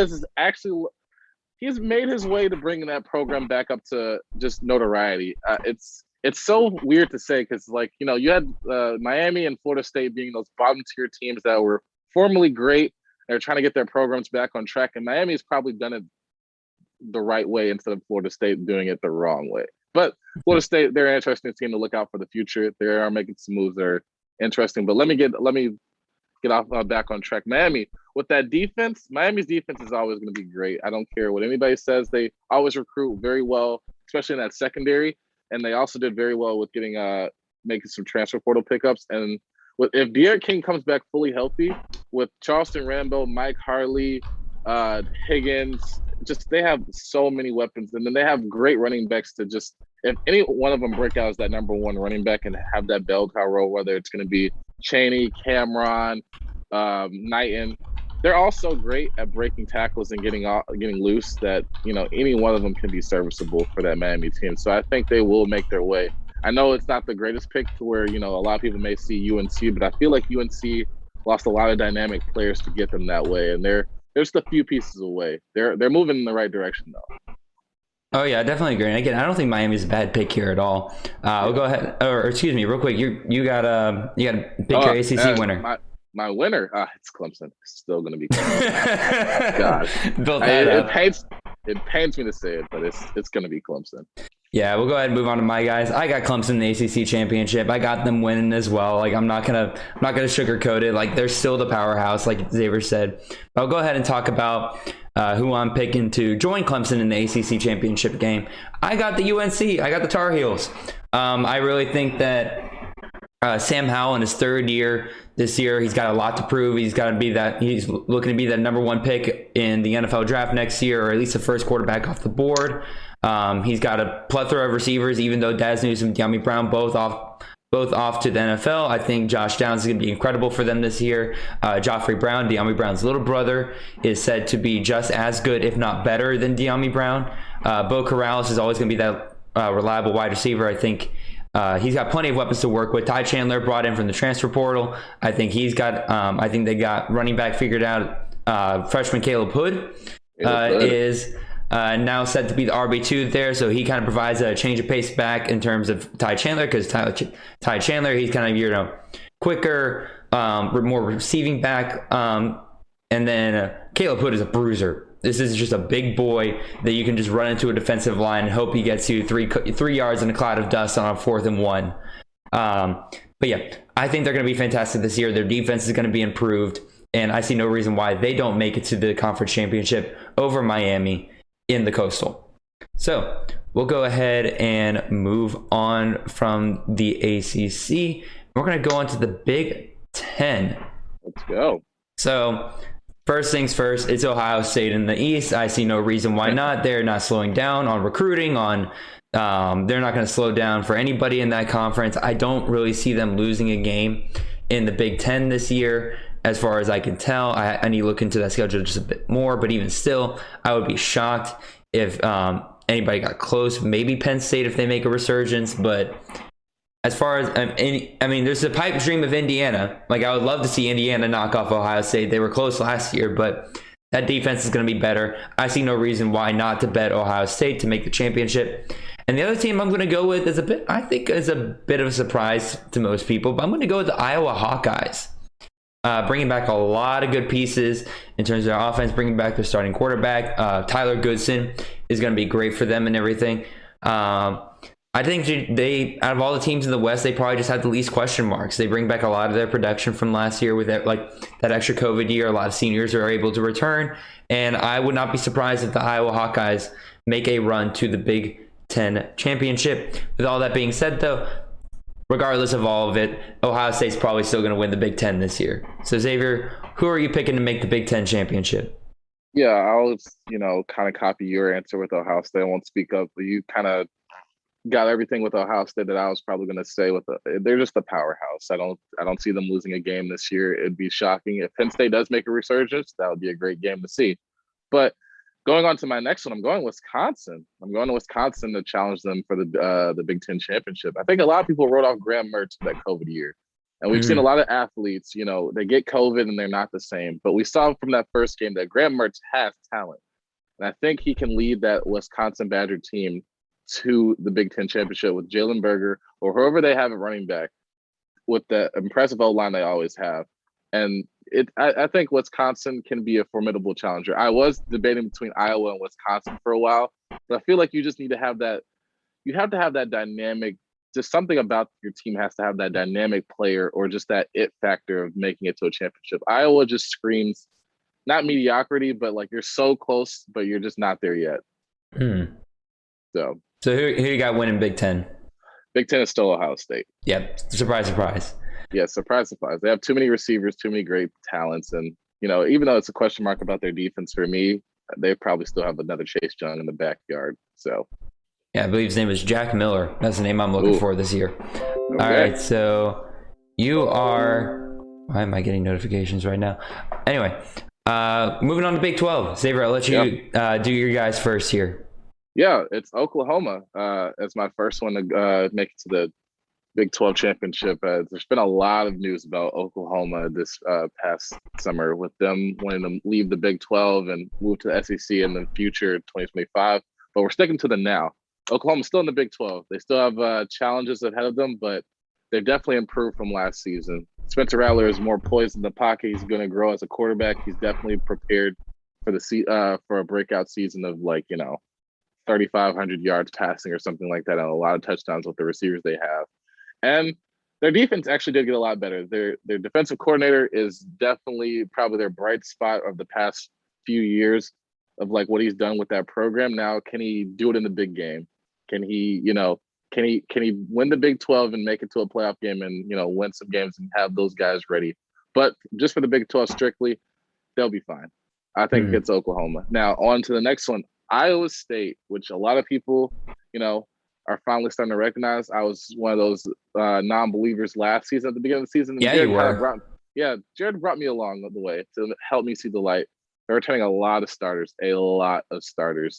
he's made his way to bringing that program back up to just notoriety. It's so weird to say because, you had Miami and Florida State being those bottom-tier teams that were formerly great. They're trying to get their programs back on track, and Miami's probably done it the right way instead of Florida State doing it the wrong way. But Florida State, they're an interesting team to look out for the future. They are making some moves that are interesting. But let me get off back on track. Miami, with that defense, Miami's defense is always going to be great. I don't care what anybody says. They always recruit very well, especially in that secondary. And they also did very well with getting making some transfer portal pickups. And if De'Aaron King comes back fully healthy, with Charleston Rambo, Mike Harley, Higgins, they have so many weapons, and then they have great running backs to just, if any one of them break out as that number one running back and have that bell cow role, whether it's going to be Chaney, Cameron, Knighton, they're also great at breaking tackles and getting loose. That any one of them can be serviceable for that Miami team. So I think they will make their way. I know it's not the greatest pick to where a lot of people may see UNC, but I feel like UNC lost a lot of dynamic players to get them that way, and they're just a few pieces away. They're moving in the right direction, though. Oh yeah, I definitely agree. And again, I don't think Miami's a bad pick here at all. We'll go ahead, or excuse me, real quick. You got to pick your ACC winner. My winner, it's Clemson. It's still going to be Clemson. God, it pains me to say it, but it's going to be Clemson. Yeah, we'll go ahead and move on to my guys. I got Clemson in the ACC championship. I got them winning as well. I'm not gonna sugarcoat it. They're still the powerhouse, like Xavier said. I'll go ahead and talk about who I'm picking to join Clemson in the ACC championship game. I got the UNC. I got the Tar Heels. I really think that Sam Howell in his third year this year, he's got a lot to prove. He's looking to be that number one pick in the NFL draft next year, or at least the first quarterback off the board. He's got a plethora of receivers, even though Daz Newsome and De'Ami Brown both off to the NFL. I think Josh Downs is going to be incredible for them this year. Joffrey Brown, De'Ami Brown's little brother, is said to be just as good, if not better, than De'Ami Brown. Bo Corrales is always going to be that reliable wide receiver. I think he's got plenty of weapons to work with. Ty Chandler brought in from the transfer portal. I think he's got. I think they got running back figured out. Freshman Caleb Hood is now said to be the RB2 there, so he kind of provides a change of pace back in terms of Ty Chandler, because Ty Chandler, he's kind of quicker, more receiving back, and then Caleb Hood is a bruiser. This is just a big boy that you can just run into a defensive line and hope he gets you three yards in a cloud of dust on a 4th and 1. But yeah, I think they're going to be fantastic this year. Their defense is going to be improved, and I see no reason why they don't make it to the conference championship over Miami in the Coastal. So we'll go ahead and move on from the ACC. We're going to go on to the Big Ten. Let's go. So first things first, it's Ohio State in the East. I see no reason why not. They're not slowing down on recruiting. They're not going to slow down for anybody in that conference. I don't really see them losing a game in the Big Ten this year, as far as I can tell. I need to look into that schedule just a bit more, but even still, I would be shocked if anybody got close. Maybe Penn State if they make a resurgence, but as far as there's a pipe dream of Indiana. I would love to see Indiana knock off Ohio State. They were close last year, but that defense is going to be better. I see no reason why not to bet Ohio State to make the championship. And the other team I'm going to go with is a bit of a surprise to most people, but I'm going to go with the Iowa Hawkeyes. Bringing back a lot of good pieces in terms of their offense, bringing back their starting quarterback. Tyler Goodson is going to be great for them and everything. I think they, out of all the teams in the West, they probably just had the least question marks. They bring back a lot of their production from last year with that, that extra COVID year. A lot of seniors are able to return, and I would not be surprised if the Iowa Hawkeyes make a run to the Big Ten championship. With all that being said, though, regardless of all of it, Ohio State's probably still going to win the Big Ten this year. So, Xavier, who are you picking to make the Big Ten championship? Yeah, I'll kind of copy your answer with Ohio State. I won't speak up, but you kind of got everything with Ohio State that I was probably going to say. They're just a powerhouse. I don't see them losing a game this year. It'd be shocking if Penn State does make a resurgence. That would be a great game to see. But going on to my next one, I'm going Wisconsin. I'm going to Wisconsin to challenge them for the Big Ten championship. I think a lot of people wrote off Graham Mertz for that COVID year. And we've seen a lot of athletes, they get COVID and they're not the same. But we saw from that first game that Graham Mertz has talent. And I think he can lead that Wisconsin Badger team to the Big Ten championship with Jalen Berger or whoever they have at running back with the impressive O-line they always have. And I think Wisconsin can be a formidable challenger. I was debating between Iowa and Wisconsin for a while, but I feel like you just need to have that. You have to have that dynamic. Just something about your team has to have that dynamic player or just that it factor of making it to a championship. Iowa just screams not mediocrity, but you're so close, but you're just not there yet. So who you got winning Big Ten? Big Ten is still Ohio State. Yep. Surprise, surprise. Yeah, surprise, surprise. They have too many receivers, too many great talents. And, even though it's a question mark about their defense for me, they probably still have another Chase Young in the backyard. So, yeah, I believe his name is Jack Miller. That's the name I'm looking for this year. Okay. All right, so you are... Why am I getting notifications right now? Anyway, moving on to Big 12. Xavier, I'll let you do your guys first here. Yeah, it's Oklahoma as my first one to make it to the Big 12 championship. There's been a lot of news about Oklahoma this past summer with them wanting to leave the Big 12 and move to the SEC in the future, 2025. But we're sticking to the now. Oklahoma's still in the Big 12. They still have challenges ahead of them, but they've definitely improved from last season. Spencer Rattler is more poised in the pocket. He's going to grow as a quarterback. He's definitely prepared for for a breakout season of 3,500 yards passing or something like that, and a lot of touchdowns with the receivers they have. And their defense actually did get a lot better. Their defensive coordinator is definitely probably their bright spot of the past few years of what he's done with that program. Now, can he do it in the big game? Can he, can he win the Big 12 and make it to a playoff game and, win some games and have those guys ready? But just for the Big 12 strictly, they'll be fine. I think it's Oklahoma. Now, on to the next one. Iowa State, which a lot of people, are finally starting to recognize. I was one of those non-believers last season at the beginning of the season. Yeah, you were. Jared brought me along the way to help me see the light. They're returning a lot of starters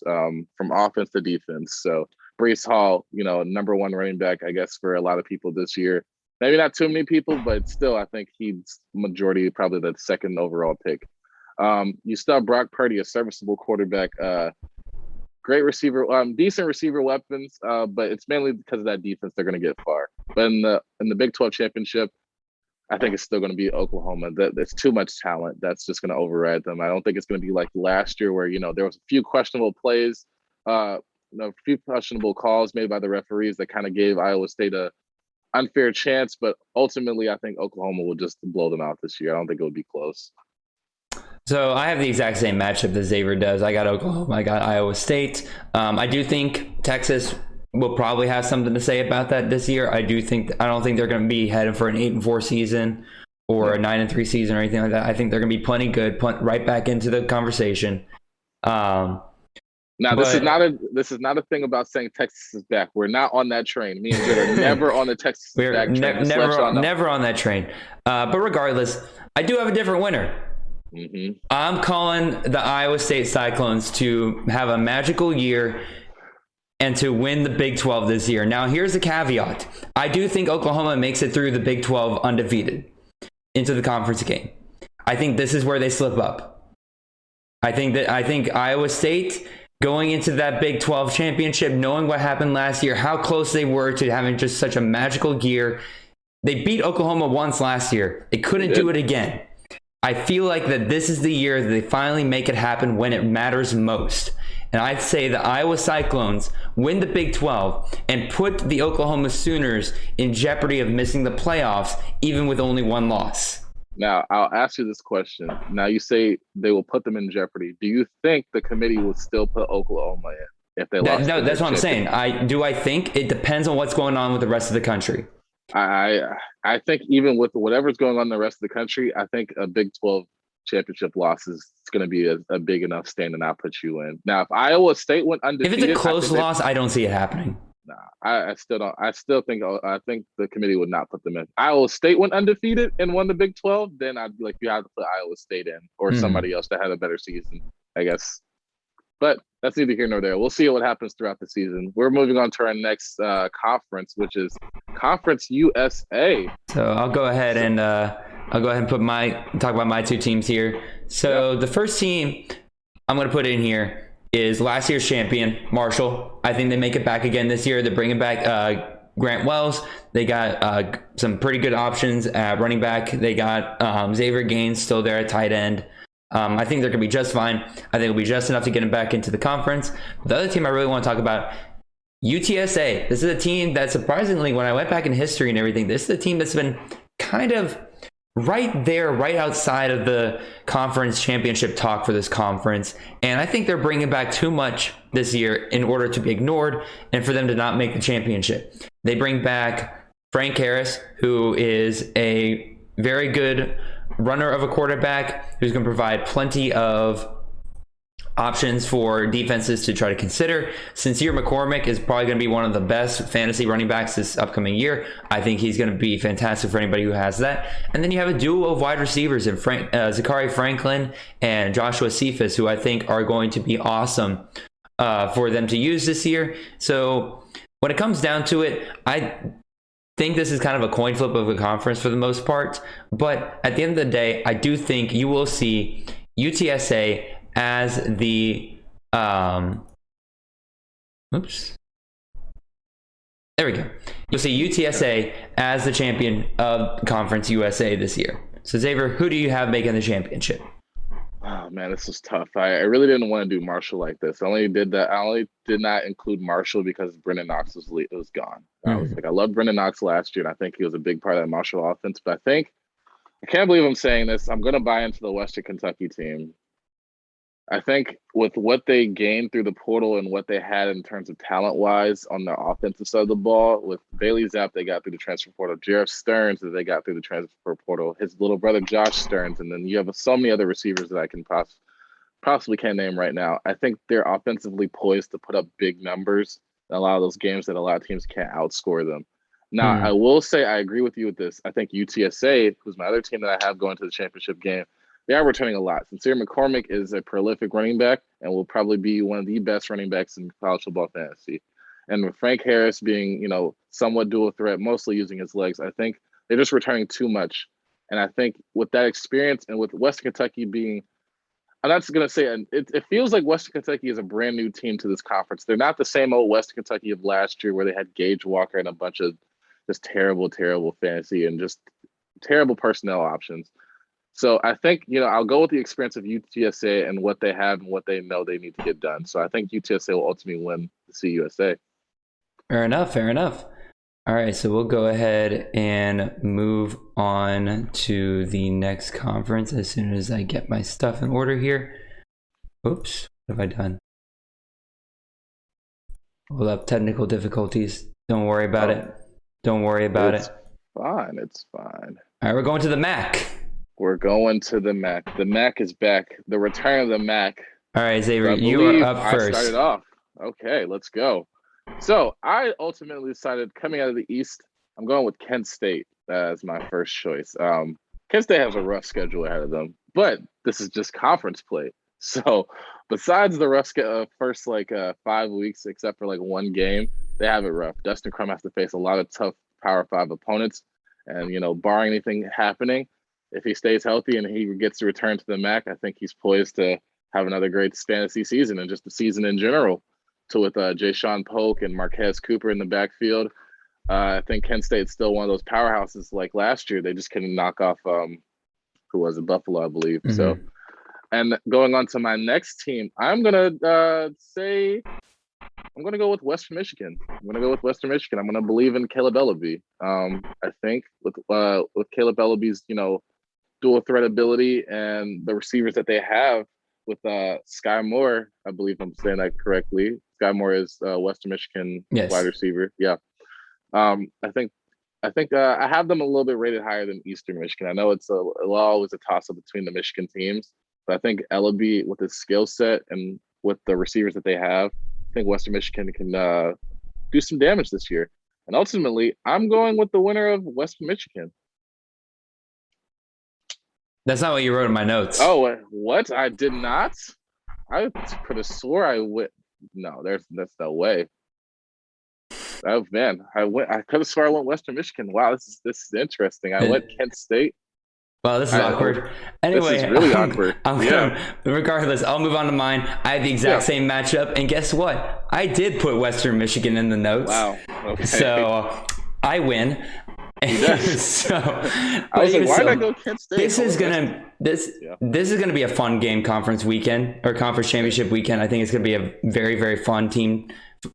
from offense to defense. So Breece Hall, number one running back, I guess, for a lot of people this year. Maybe not too many people, but still, I think he's majority, probably the second overall pick. You still have Brock Purdy, a serviceable quarterback, great receiver, decent receiver weapons, but it's mainly because of that defense they're going to get far. But in the Big 12 championship, I think it's still going to be Oklahoma. There's too much talent that's just going to override them. I don't think it's going to be like last year where there was a few questionable plays, a few questionable calls made by the referees that kind of gave Iowa State a unfair chance. But ultimately, I think Oklahoma will just blow them out this year. I don't think it will be close. So I have the exact same matchup that Xavier does. I got Oklahoma. I got Iowa State. I do think Texas will probably have something to say about that this year. I don't think they're going to be headed for an 8-4 season or a 9-3 season or anything like that. I think they're going to be plenty good, right back into the conversation. This is not a thing about saying Texas is back. We're not on that train. Me and Jared are never on the Texas is back train. Never on that train. But regardless, I do have a different winner. Mm-hmm. I'm calling the Iowa State Cyclones to have a magical year and to win the Big 12 this year. Now, here's a caveat. I do think Oklahoma makes it through the Big 12 undefeated into the conference game. I think this is where they slip up. I think Iowa State going into that Big 12 championship, knowing what happened last year, how close they were to having just such a magical year. They beat Oklahoma once last year. They couldn't do it again. I feel like that this is the year that they finally make it happen when it matters most. And I'd say the Iowa Cyclones win the Big 12 and put the Oklahoma Sooners in jeopardy of missing the playoffs, even with only one loss. Now, I'll ask you this question. Now, you say they will put them in jeopardy. Do you think the committee will still put Oklahoma in if they lost? No, that's what I'm saying. I think it depends on what's going on with the rest of the country. I think even with whatever's going on in the rest of the country, I think a Big 12 championship loss is going to be a big enough stand to not put you in. Now, if Iowa State went undefeated, if it's a close loss, I don't see it happening. Nah, I still don't. I think the committee would not put them in. Iowa State went undefeated and won the Big 12, then I'd be like, you have to put Iowa State in or somebody else that had a better season, I guess. But that's neither here nor there. We'll see what happens throughout the season. We're moving on to our next conference, which is Conference USA. So I'll go ahead and talk about my two teams here. So The first team I'm going to put in here is last year's champion, Marshall. I think they make it back again this year. They're bringing back Grant Wells. They got some pretty good options at running back. They got Xavier Gaines still there at tight end. I think they're going to be just fine. I think it'll be just enough to get them back into the conference. The other team I really want to talk about, UTSA. This is a team that surprisingly, when I went back in history and everything, this is a team that's been kind of right there, right outside of the conference championship talk for this conference. And I think they're bringing back too much this year in order to be ignored and for them to not make the championship. They bring back Frank Harris, who is a very good runner of a quarterback who's going to provide plenty of options for defenses to try to consider. Sincere McCormick is probably going to be one of the best fantasy running backs this upcoming year. I think he's going to be fantastic for anybody who has that. And then you have a duo of wide receivers in Zachary Franklin and Joshua Cephas, who I think are going to be awesome for them to use this year. So when it comes down to it, I think this is kind of a coin flip of a conference for the most part. But at the end of the day, I do think you will see UTSA as the there we go. You'll see UTSA as the champion of Conference USA this year. So Xavier, who do you have making the championship? Oh man, this is tough. I really didn't want to do Marshall like this. I only did not include Marshall because Brendan Knox was gone. I was like, I loved Brendan Knox last year, and I think he was a big part of that Marshall offense. But I can't believe I'm saying this. I'm going to buy into the Western Kentucky team. I think with what they gained through the portal and what they had in terms of talent-wise on the offensive side of the ball, with Bailey Zapp they got through the transfer portal, Jarrett Stearns that they got through the transfer portal, his little brother Josh Stearns, and then you have so many other receivers that I can possibly can't name right now. I think they're offensively poised to put up big numbers in a lot of those games that a lot of teams can't outscore them. Now, I will say I agree with you with this. I think UTSA, who's my other team that I have going to the championship game, they are returning a lot. Sincere McCormick is a prolific running back and will probably be one of the best running backs in college football fantasy. And with Frank Harris being, somewhat dual threat, mostly using his legs, I think they're just returning too much. And I think with that experience and with Western Kentucky being, I'm not going to say it feels like Western Kentucky is a brand new team to this conference. They're not the same old Western Kentucky of last year where they had Gage Walker and a bunch of just terrible, terrible fantasy and just terrible personnel options. So I think, I'll go with the experience of UTSA and what they have and what they know they need to get done. So I think UTSA will ultimately win the CUSA. Fair enough. All right, so we'll go ahead and move on to the next conference as soon as I get my stuff in order here. Oops, what have I done? Hold up, technical difficulties. Don't worry about it. It's fine. All right, we're going to the MAC. We're going to the MAC. The MAC is back. The return of the MAC. All right, Xavier, you are up first. I started off. Okay, let's go. So I ultimately decided coming out of the East, I'm going with Kent State as my first choice. Kent State has a rough schedule ahead of them, but this is just conference play. So besides the rough first 5 weeks, except for one game, they have it rough. Dustin Crum has to face a lot of tough Power 5 opponents. And, barring anything happening, if he stays healthy and he gets to return to the MAC, I think he's poised to have another great fantasy season and just the season in general. So with Jay-Sean Polk and Marquez Cooper in the backfield, I think Kent State's still one of those powerhouses like last year. They just couldn't knock off, Buffalo, I believe. Mm-hmm. So And going on to my next team, I'm gonna go with Western Michigan. I'm gonna believe in Caleb Ellaby. I think with Caleb Ellaby's dual threat ability and the receivers that they have with Sky Moore, I believe I'm saying that correctly. Sky Moore is Western Michigan wide receiver. Yeah. I think I have them a little bit rated higher than Eastern Michigan. I know it's always a toss-up between the Michigan teams, but I think Ellaby, with his skill set and with the receivers that they have, I think Western Michigan can do some damage this year. And ultimately, I'm going with the winner of Western Michigan. That's not what you wrote in my notes. Oh, what? I did not? I could have swore I went. No, that's no way. Oh man, I could have swore I went Western Michigan. Wow, this is interesting. I went Kent State. Well, this is awkward. Anyway, this is really awkward. Regardless, I'll move on to mine. I have the exact same matchup, and guess what? I did put Western Michigan in the notes. Wow. Okay. So I win. So I was like, why did I go Kent State? This is gonna be a fun game, conference weekend or conference championship weekend. I think it's gonna be a very, very fun team,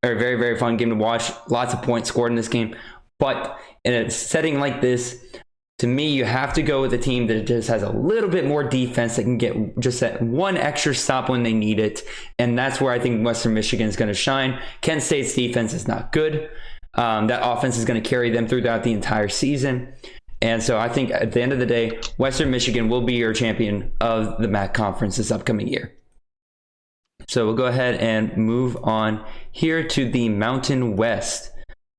or very, very fun game to watch. Lots of points scored in this game, but in a setting like this, to me, you have to go with a team that just has a little bit more defense that can get just that one extra stop when they need it. And that's where I think Western Michigan is going to shine. Kent State's defense is not good. That offense is going to carry them throughout the entire season. And so I think at the end of the day, Western Michigan will be your champion of the MAC conference this upcoming year. So we'll go ahead and move on here to the Mountain West.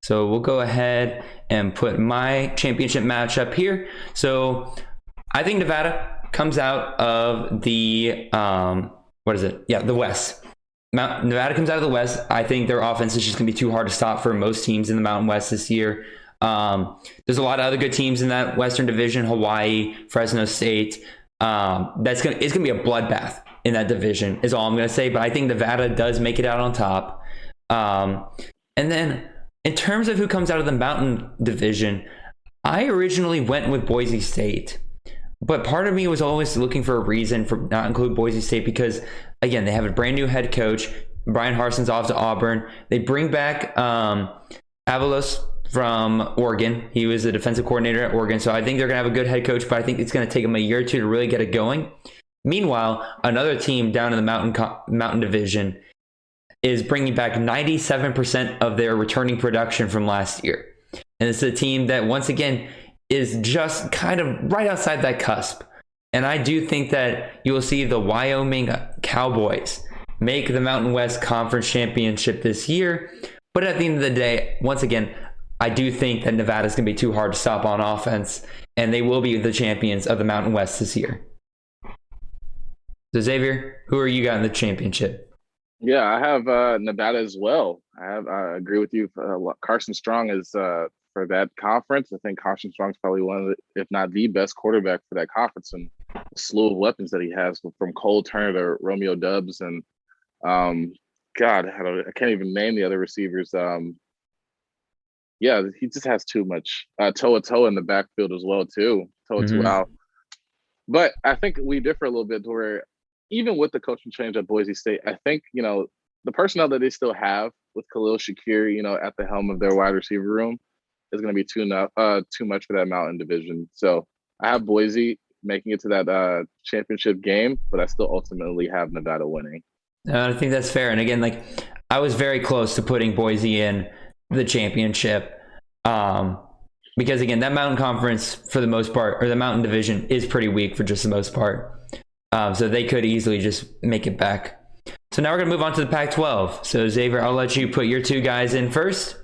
So we'll go ahead and put my championship matchup here. So I think Nevada comes out of the, the West. Nevada comes out of the West. I think their offense is just going to be too hard to stop for most teams in the Mountain West this year. There's a lot of other good teams in that Western Division, Hawaii, Fresno State. It's going to be a bloodbath in that division is all I'm going to say. But I think Nevada does make it out on top. And then in terms of who comes out of the Mountain Division, I originally went with Boise State, but part of me was always looking for a reason for not include Boise State because, again, they have a brand new head coach. Brian Harson's off to Auburn. They bring back Avalos from Oregon. He was the defensive coordinator at Oregon, so I think they're going to have a good head coach, but I think it's going to take them a year or two to really get it going. Meanwhile, another team down in the Mountain Division is bringing back 97% of their returning production from last year. And it's a team that, once again, is just kind of right outside that cusp. And I do think that you will see the Wyoming Cowboys make the Mountain West Conference Championship this year. But at the end of the day, once again, I do think that Nevada is going to be too hard to stop on offense, and they will be the champions of the Mountain West this year. So Xavier, who are you got in the championship? Yeah, I have Nevada as well. I agree with you. Carson Strong is for that conference. I think Carson Strong's probably one of the, if not the best quarterback for that conference, and the slew of weapons that he has from Cole Turner to Romeo Dubs and God, I can't even name the other receivers. Yeah, he just has too much toe in the backfield as well too. Out. But I think we differ a little bit to where, even with the coaching change at Boise State, I think, the personnel that they still have with Khalil Shakir, at the helm of their wide receiver room is going to be too much for that Mountain Division. So I have Boise making it to that championship game, but I still ultimately have Nevada winning. I think that's fair. And again, I was very close to putting Boise in the championship because, again, that Mountain Conference for the most part, or the Mountain Division, is pretty weak for just the most part. So they could easily just make it back. So now we're going to move on to the Pac-12. So Xavier, I'll let you put your two guys in first.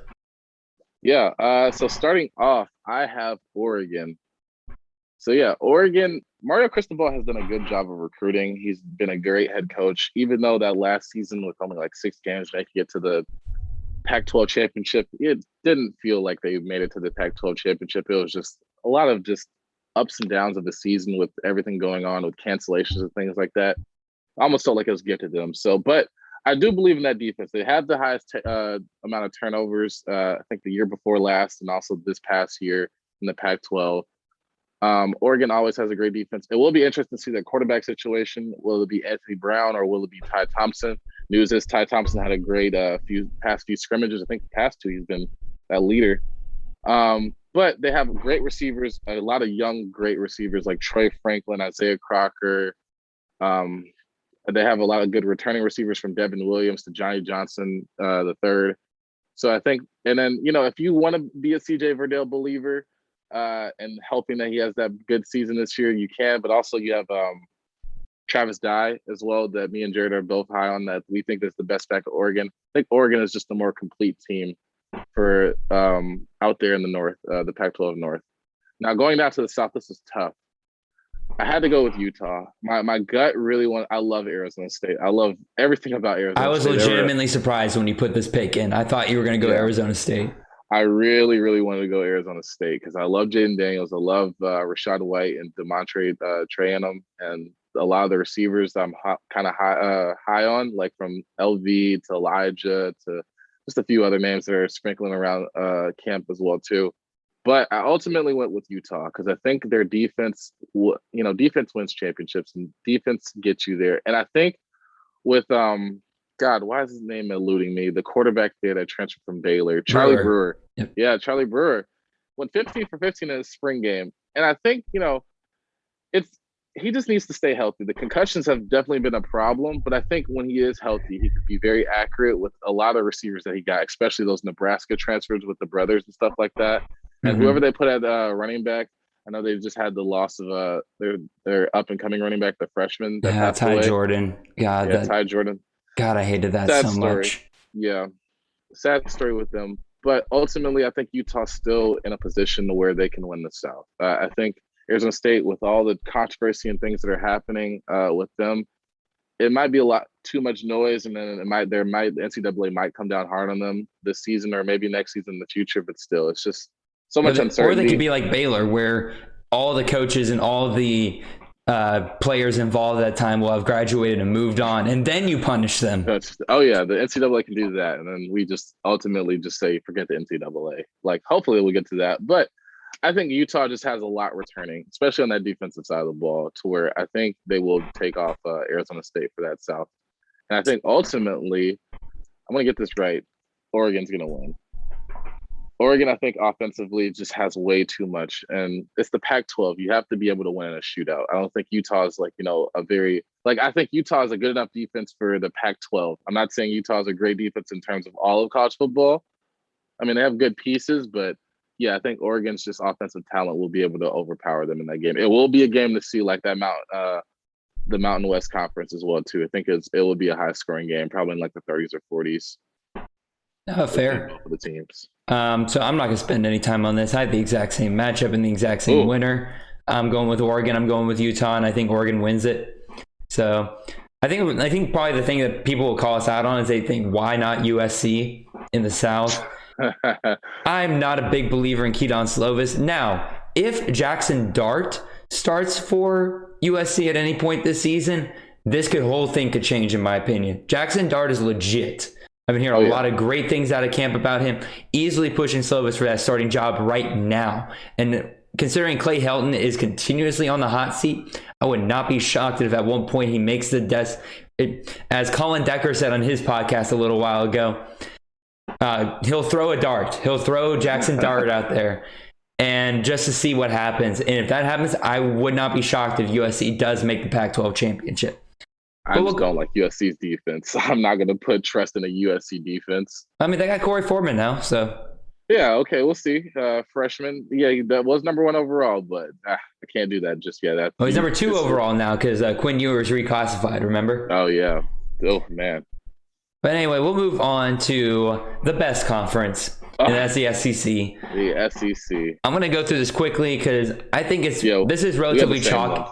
Yeah. So starting off, I have Oregon. So yeah, Oregon, Mario Cristobal has done a good job of recruiting. He's been a great head coach, even though that last season with only 6 games making it to the Pac-12 championship, it didn't feel like they made it to the Pac-12 championship. It was just a lot of just ups and downs of the season with everything going on with cancellations and things like that. I almost felt like it was gifted to them. So, but I do believe in that defense. They had the highest amount of turnovers, I think the year before last, and also this past year in the Pac-12. Oregon always has a great defense. It will be interesting to see that quarterback situation. Will it be Anthony Brown or will it be Ty Thompson? News is Ty Thompson had a great past few scrimmages. I think the past two he's been that leader. But they have great receivers, a lot of young great receivers like Troy Franklin, Isaiah Crocker. They have a lot of good returning receivers from Devin Williams to Johnny Johnson the third. So I think, and then, if you want to be a CJ Verdale believer and hoping that he has that good season this year, you can. But also you have Travis Dye as well, that me and Jared are both high on, that we think is the best back at Oregon. I think Oregon is just a more complete team for out there in the North, the Pac-12 North. Now going down to the South, this is tough. I had to go with Utah. My gut really I love Arizona State. I love everything about Arizona State. I was legitimately surprised when you put this pick in. I thought you were going to go Arizona State. I really, really wanted to go Arizona State because I love Jaden Daniels. I love Rashad White and Demontre Trayanum, and a lot of the receivers I'm kind of high on, like from LV to Elijah to just a few other names that are sprinkling around camp as well too. But I ultimately went with Utah because I think their defense, defense wins championships and defense gets you there. And I think with God, why is his name eluding me? The quarterback there that transferred from Baylor, Charlie Brewer. Yep. Yeah, Charlie Brewer went 15 for 15 in the spring game. And I think, he just needs to stay healthy. The concussions have definitely been a problem, but I think when he is healthy, he could be very accurate with a lot of receivers that he got, especially those Nebraska transfers with the brothers and stuff like that. And whoever they put at running back, I know they've just had the loss of their up and coming running back, the freshman. Ty Jordan. Ty Jordan. God, I hated that sad so story. much. Yeah, sad story with them. But ultimately, I think Utah's still in a position to where they can win the South. I think Arizona State, with all the controversy and things that are happening with them, it might be a lot too much noise, and then the NCAA might come down hard on them this season or maybe next season in the future. But still, it's just so much uncertainty. Or they could be like Baylor, where all the coaches and all the players involved at that time will have graduated and moved on, and then you punish them. The NCAA can do that, and then we just ultimately just say forget the NCAA. Like, hopefully we'll get to that, but I think Utah just has a lot returning, especially on that defensive side of the ball, to where I think they will take off Arizona State for that South. And I think ultimately, I'm going to get this right, Oregon's going to win. Oregon, I think, offensively just has way too much. And it's the Pac-12. You have to be able to win in a shootout. I don't think Utah is I think Utah is a good enough defense for the Pac-12. I'm not saying Utah is a great defense in terms of all of college football. I mean, they have good pieces, but yeah, I think Oregon's just offensive talent will be able to overpower them in that game. It will be a game to see, like that the Mountain West Conference as well too. I think it will be a high scoring game, probably in like the 30s or 40s. Fair. For the teams. So I'm not going to spend any time on this. I had the exact same matchup and the exact same winner. I'm going with Oregon. I'm going with Utah, and I think Oregon wins it. So I think probably the thing that people will call us out on is they think, why not USC in the South? I'm not a big believer in Keaton Slovis. Now, if Jackson Dart starts for USC at any point this season, whole thing could change, in my opinion. Jackson Dart is legit. I've been hearing a lot of great things out of camp about him, easily pushing Slovis for that starting job right now. And considering Clay Helton is continuously on the hot seat, I would not be shocked if at one point he makes the desk. As Colin Decker said on his podcast a little while ago, he'll throw a dart. He'll throw Jackson Dart out there, and just to see what happens. And if that happens, I would not be shocked if USC does make the Pac-12 championship. I just don't like USC's defense. I'm not going to put trust in a USC defense. I mean, they got Corey Foreman now, so. Yeah, okay, we'll see. Freshman. Yeah, that was number 1 overall, but I can't do that just yet. He's number 2 overall now because Quinn Ewers reclassified, remember? Oh, yeah. Oh, man. But anyway, we'll move on to the best conference, and that's the SEC. The SEC. I'm going to go through this quickly because I think this is relatively chalky.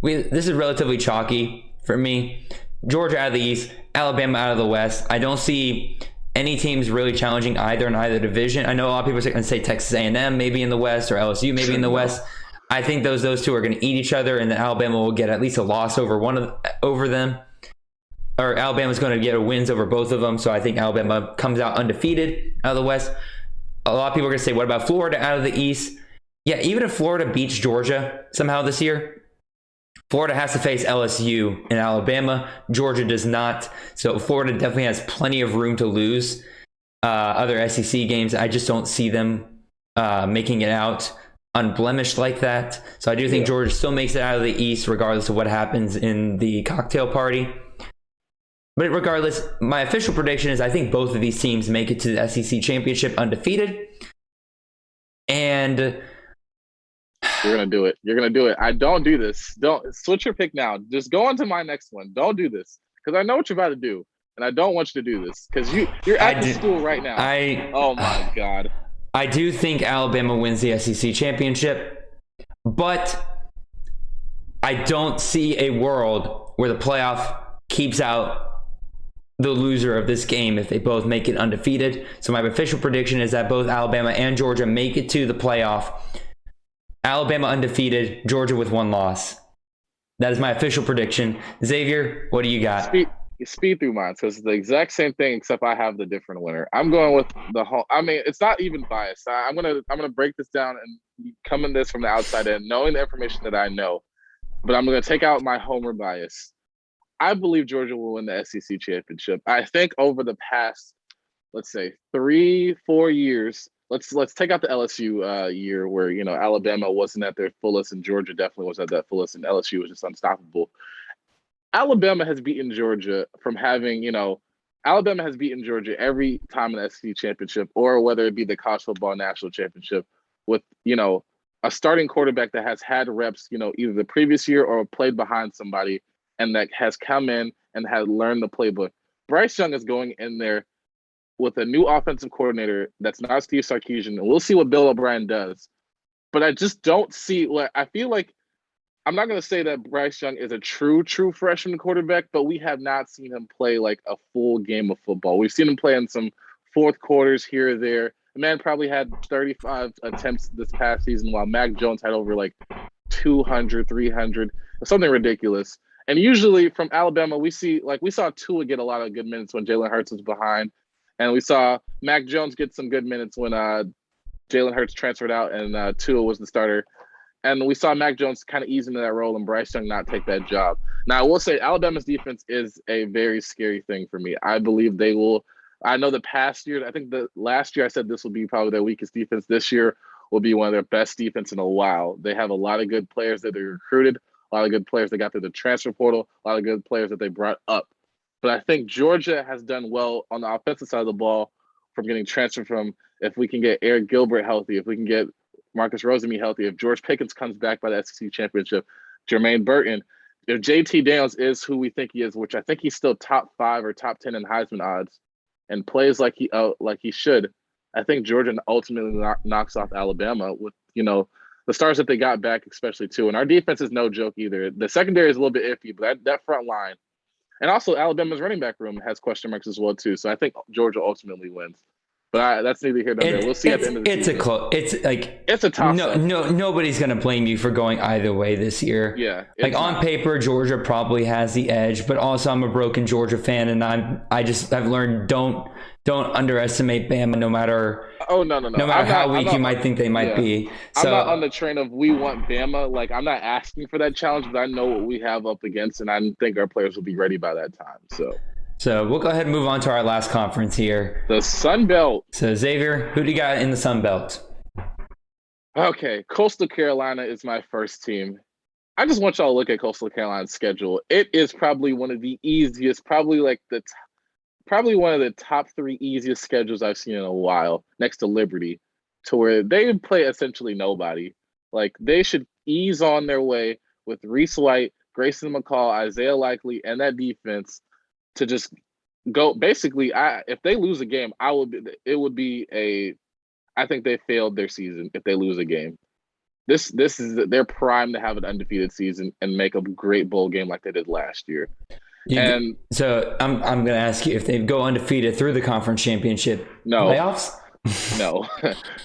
This is relatively chalky for me. Georgia out of the East, Alabama out of the West. I don't see any teams really challenging either in either division. I know a lot of people are going to say Texas A&M maybe in the West or LSU maybe in the West. I think those two are going to eat each other, and then Alabama will get at least a loss over them. Or Alabama's going to get wins over both of them. So I think Alabama comes out undefeated out of the West. A lot of people are going to say, what about Florida out of the East? Yeah, even if Florida beats Georgia somehow this year, Florida has to face LSU and Alabama. Georgia does not. So Florida definitely has plenty of room to lose other SEC games. I just don't see them making it out unblemished like that. So I do think Georgia still makes it out of the East regardless of what happens in the cocktail party. But regardless, my official prediction is I think both of these teams make it to the SEC championship undefeated. And you're going to do it. You're going to do it. I don't do this. Don't switch your pick now. Just go on to my next one. Don't do this because I know what you're about to do. And I don't want you to do this because you're at the school right now. Oh, my God. I do think Alabama wins the SEC championship, but I don't see a world where the playoff keeps out the loser of this game if they both make it undefeated. So my official prediction is that both Alabama and Georgia make it to the playoff. Alabama undefeated, Georgia with 1 loss. That is my official prediction. Xavier, what do you got? Speed through mine. So it's the exact same thing, except I have the different winner. I'm going with the home. I mean, it's not even biased. I'm gonna break this down and come in this from the outside in, knowing the information that I know. But I'm gonna take out my homer bias. I believe Georgia will win the SEC championship. I think over the past, let's say 3-4 years, let's take out the LSU year where, Alabama wasn't at their fullest and Georgia definitely was at that fullest and LSU was just unstoppable. Alabama has beaten Georgia Alabama has beaten Georgia every time in the SEC championship, or whether it be the college football national championship with, a starting quarterback that has had reps, either the previous year or played behind somebody and that has come in and has learned the playbook. Bryce Young is going in there with a new offensive coordinator that's not Steve Sarkisian, and we'll see what Bill O'Brien does. But I just don't see I feel like I'm not going to say that Bryce Young is a true freshman quarterback, but we have not seen him play like a full game of football. We've seen him play in some fourth quarters here or there. The man probably had 35 attempts this past season, while Mac Jones had over like 200, 300, something ridiculous. And usually from Alabama, we saw Tua get a lot of good minutes when Jalen Hurts was behind. And we saw Mac Jones get some good minutes when Jalen Hurts transferred out and Tua was the starter. And we saw Mac Jones kind of ease into that role and Bryce Young not take that job. Now, I will say Alabama's defense is a very scary thing for me. I believe they will. I know the past year, I think the last year I said this will be probably their weakest defense. This year will be one of their best defense in a while. They have a lot of good players that they recruited, a lot of good players that got through the transfer portal, a lot of good players that they brought up. But I think Georgia has done well on the offensive side of the ball from getting transferred from, if we can get Eric Gilbert healthy, if we can get Marcus Rosemy healthy, if George Pickens comes back by the SEC championship, Jermaine Burton, if JT Daniels is who we think he is, which I think he's still top 5 or top 10 in Heisman odds, and plays like he should, I think Georgia ultimately knocks off Alabama with, the stars that they got back, especially too. And our defense is no joke either. The secondary is a little bit iffy, but that front line, and also Alabama's running back room has question marks as well too. So I think Georgia ultimately wins. But that's neither here nor there. We'll see at the end of the season. It's a toss. Nobody's gonna blame you for going either way this year. Yeah. On paper, Georgia probably has the edge, but also I'm a broken Georgia fan, and I've learned don't underestimate Bama, no matter how weak you might think they might be. So, I'm not on the train of we want Bama. Like, I'm not asking for that challenge, but I know what we have up against, and I think our players will be ready by that time. So we'll go ahead and move on to our last conference here. The Sun Belt. So Xavier, who do you got in the Sun Belt? Okay, Coastal Carolina is my first team. I just want y'all to look at Coastal Carolina's schedule. It is probably one of the easiest, probably one of the top 3 easiest schedules I've seen in a while, next to Liberty, to where they play essentially nobody. Like, they should ease on their way with Reese White, Grayson McCall, Isaiah Likely, and that defense to just go. Basically, if they lose a game, I think they failed their season if they lose a game. This is their prime to have an undefeated season and make a great bowl game like they did last year. So I'm going to ask you, if they go undefeated through the conference championship playoffs? No,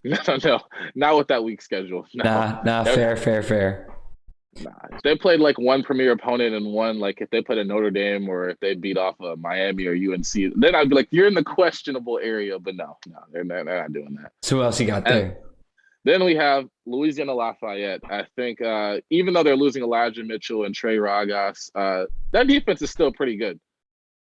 no, not with that weak schedule. No. Nah, fair. Nah, if they played like one premier opponent and one, like if they played a Notre Dame or if they beat off a Miami or UNC, then I'd be like, you're in the questionable area. But no, they're not doing that. So who else you got there? Then we have Louisiana Lafayette. I think even though they're losing Elijah Mitchell and Trey Ragas, that defense is still pretty good.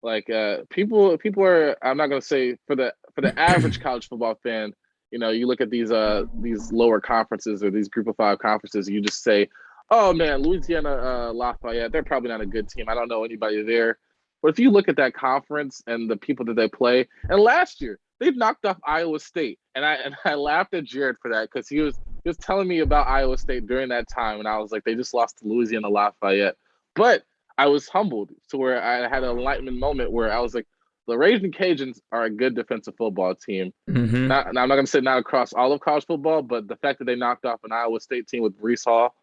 Like people are. I'm not gonna say for the average college football fan. You look at these lower conferences or these Group of 5 conferences, you just say, "Oh man, Louisiana Lafayette, they're probably not a good team. I don't know anybody there." But if you look at that conference and the people that they play, and last year they've knocked off Iowa State, and I laughed at Jared for that because he was telling me about Iowa State during that time, and I was like, they just lost to Louisiana Lafayette, but I was humbled to where I had an enlightenment moment where I was like, the Raging Cajuns are a good defensive football team. Mm-hmm. I'm not going to say not across all of college football, but the fact that they knocked off an Iowa State team with Breece Hall,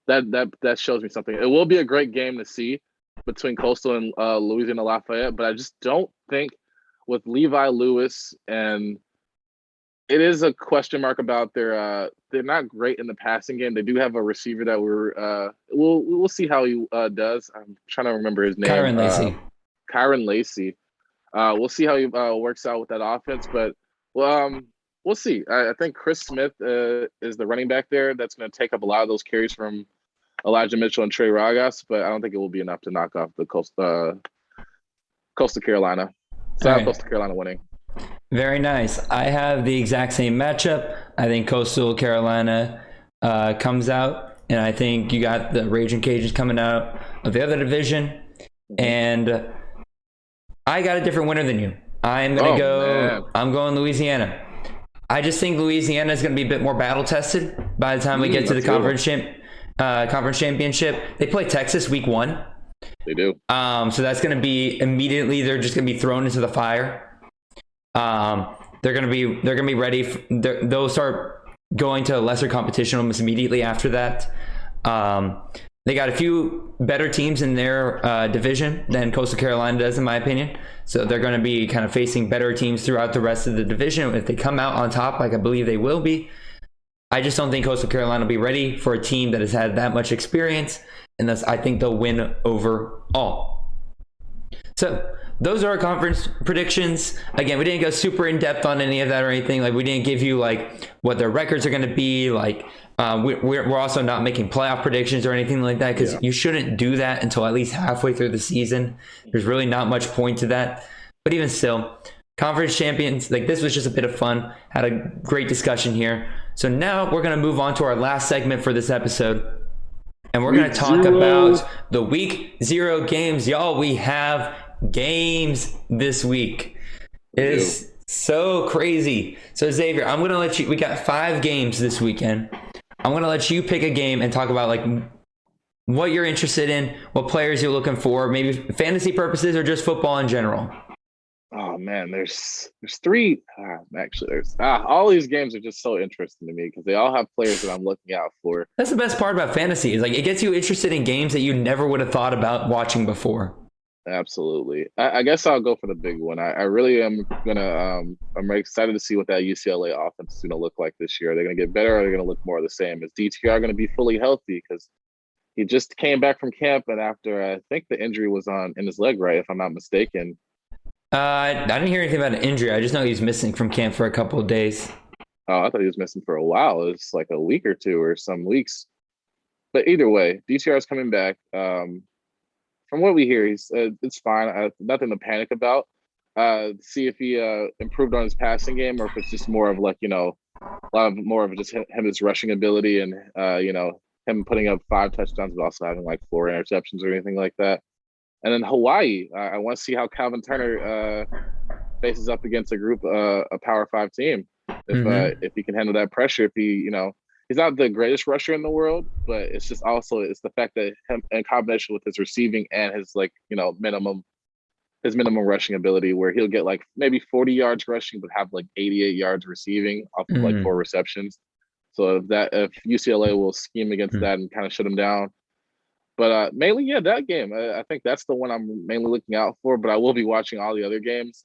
that shows me something. It will be a great game to see between Coastal and Louisiana Lafayette, but I just don't think with Levi Lewis, and it is a question mark about they're not great in the passing game. They do have a receiver that we'll see how he does. I'm trying to remember his name. Kyron Lacey. We'll see how he works out with that offense, but we'll see. I think Chris Smith is the running back there that's going to take up a lot of those carries from Elijah Mitchell and Trey Ragas, but I don't think it will be enough to knock off the Coastal Carolina. So I have Coastal Carolina winning. Very nice. I have the exact same matchup. I think Coastal Carolina comes out, and I think you got the Raging Cajuns coming out of the other division, and I got a different winner than you. I'm going Louisiana. I just think Louisiana is going to be a bit more battle tested by the time we get to the conference championship. They play Texas week 1. They do. So that's going to be immediately. They're just going to be thrown into the fire. They're going to be ready. They'll start going to lesser competition almost immediately after that. They got a few better teams in their division than Coastal Carolina does, in my opinion. So they're going to be kind of facing better teams throughout the rest of the division. If they come out on top, like I believe they will be, I just don't think Coastal Carolina will be ready for a team that has had that much experience, and thus I think they'll win overall. So those are our conference predictions. Again, we didn't go super in depth on any of that or anything. Like, we didn't give you like what their records are going to be. Like, we're also not making playoff predictions or anything like that, because you shouldn't do that until at least halfway through the season. There's really not much point to that. But even still, conference champions, like, this was just a bit of fun. Had a great discussion here. So now we're going to move on to our last segment for this episode. And we're going to talk about the week 0 games. Y'all, we have games this week. It is so crazy. So Xavier, I'm going to let you, we got 5 games this weekend. I'm going to let you pick a game and talk about like what you're interested in, what players you're looking for, maybe fantasy purposes or just football in general. Oh man, there's 3. Actually, there's all these games are just so interesting to me because they all have players that I'm looking out for. That's the best part about fantasy, is like it gets you interested in games that you never would have thought about watching before. Absolutely. I guess I'll go for the big one. I really am gonna. I'm excited to see what that UCLA offense is gonna look like this year. Are they gonna get better, or are they gonna look more of the same? Is DTR gonna be fully healthy? Because he just came back from camp, and after I think the injury was in his leg, right? If I'm not mistaken. I didn't hear anything about an injury. I just know he's missing from camp for a couple of days. Oh, I thought he was missing for a while. It was like a week or 2 or some weeks. But either way, DTR is coming back. From what we hear, it's fine. Nothing to panic about. See if he improved on his passing game, or if it's just more of like, a lot of more of just him, his rushing ability, and him putting up 5 touchdowns, but also having like 4 interceptions or anything like that. And then Hawaii, I want to see how Calvin Turner faces up against a Power 5 team. If he can handle that pressure, if he, he's not the greatest rusher in the world, but it's just also the fact that him in combination with his receiving and his minimum rushing ability, where he'll get like maybe 40 yards rushing, but have like 88 yards receiving off of like 4 receptions. So if UCLA will scheme against that and kind of shut him down. But mainly, that game. I think that's the one I'm mainly looking out for. But I will be watching all the other games.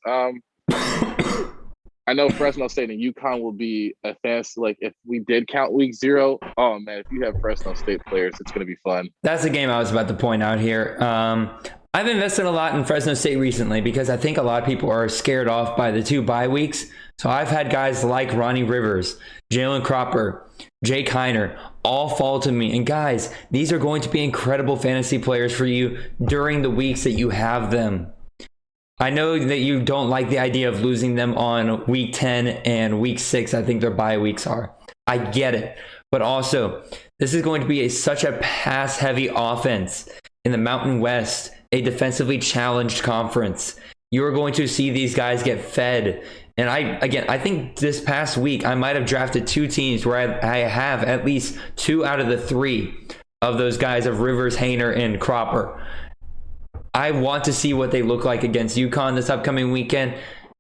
I know Fresno State and UConn will be a fantasy. Like if we did count week 0, oh man, if you have Fresno State players, it's going to be fun. That's the game I was about to point out here. I've invested a lot in Fresno State recently because I think a lot of people are scared off by the 2 bye weeks. So I've had guys like Ronnie Rivers, Jalen Cropper, Jake Heiner all fall to me. And guys, these are going to be incredible fantasy players for you during the weeks that you have them. I know that you don't like the idea of losing them on week 10 and week 6. I think their bye weeks are. I get it. But also, this is going to be such a pass-heavy offense in the Mountain West, a defensively challenged conference. You are going to see these guys get fed. And I think this past week, I might have drafted 2 teams where I have at least 2 out of the 3 of those guys of Rivers, Hainer, and Cropper. I want to see what they look like against UConn this upcoming weekend.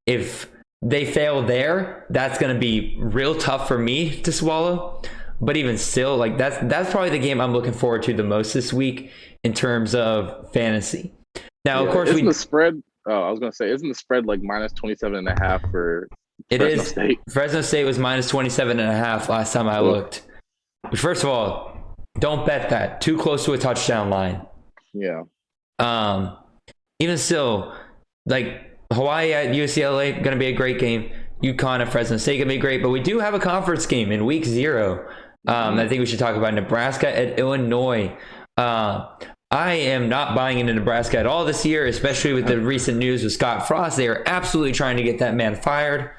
If they fail there, that's going to be real tough for me to swallow. But even still, like that's probably the game I'm looking forward to the most this week in terms of fantasy. Now, of course, isn't the spread. Oh, I was going to say, isn't the spread like minus 27.5 for Fresno State? Fresno State was minus 27.5 last time I looked. First of all, don't bet that. Too close to a touchdown line. Yeah. Even still, like Hawaii at UCLA, going to be a great game. UConn at Fresno State going to be great. But we do have a conference game in week 0. I think we should talk about Nebraska at Illinois. I am not buying into Nebraska at all this year, especially with the recent news with Scott Frost. They are absolutely trying to get that man fired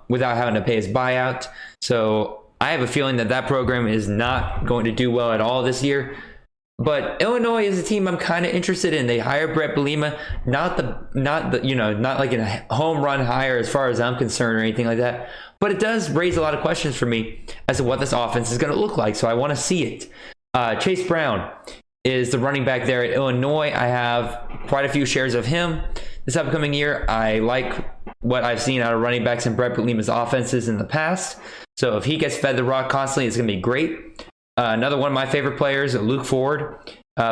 without having to pay his buyout. So I have a feeling that program is not going to do well at all this year. But Illinois is a team I'm kind of interested in. They hired Brett Bielema, not like a home run hire as far as I'm concerned or anything like that. But it does raise a lot of questions for me as to what this offense is going to look like. So I want to see it. Chase Brown is the running back there at Illinois. I have quite a few shares of him this upcoming year. I like what I've seen out of running backs in Brett Bielema's offenses in the past. So if he gets fed the rock constantly, it's going to be great. Another one of my favorite players, Luke Ford,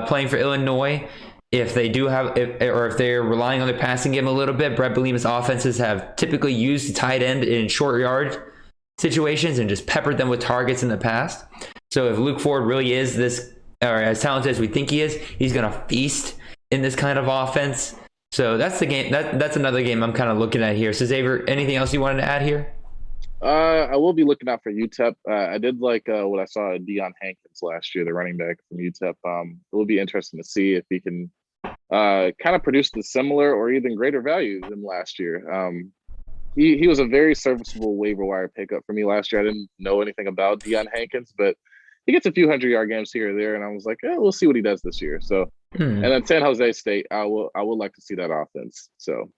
playing for Illinois. If they do have, if they're relying on their passing game a little bit, Brett Bielema's offenses have typically used tight end in short yard situations and just peppered them with targets in the past. So if Luke Ford really is this, or as talented as we think he is, he's going to feast in this kind of offense. So that's the game. That's another game I'm kind of looking at here. So Xavier, anything else you wanted to add here? I will be looking out for UTEP. I did like what I saw of Deion Hankins last year, the running back from UTEP. It will be interesting to see if he can kind of produce the similar or even greater value than last year. He was a very serviceable waiver wire pickup for me last year. I didn't know anything about Deion Hankins, but he gets a few 100-yard games here or there, and I was like, we'll see what he does this year. So, and then San Jose State, I would like to see that offense. So,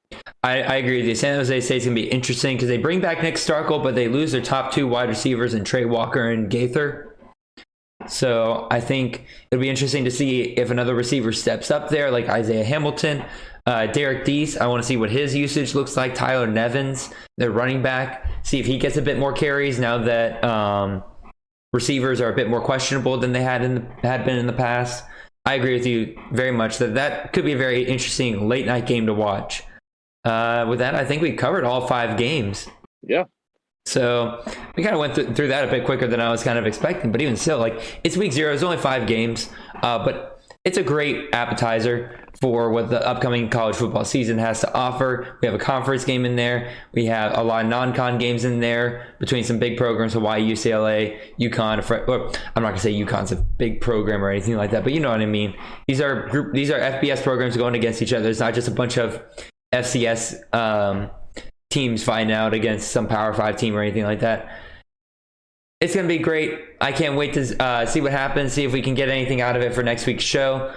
I agree with you. San Jose State's gonna be interesting because they bring back Nick Starkel, but they lose their top 2 wide receivers in Trey Walker and Gaither. So I think it'll be interesting to see if another receiver steps up there, like Isaiah Hamilton, Derek Deese. I want to see what his usage looks like. Tyler Nevins, their running back, see if he gets a bit more carries now that receivers are a bit more questionable than they had been in the past. I agree with you very much that could be a very interesting late night game to watch. With that, I think we covered all 5 games. Yeah. So we kind of went through that a bit quicker than I was kind of expecting, but even still, like it's week 0, it's only 5 games, but it's a great appetizer for what the upcoming college football season has to offer. We have a conference game in there. We have a lot of non-con games in there between some big programs, Hawaii, UCLA, UConn. I'm not going to say UConn's a big program or anything like that, but you know what I mean. These are FBS programs going against each other. It's not just a bunch of FCS teams fighting out against some Power 5 team or anything like that. It's going to be great. I can't wait to see what happens, see if we can get anything out of it for next week's show.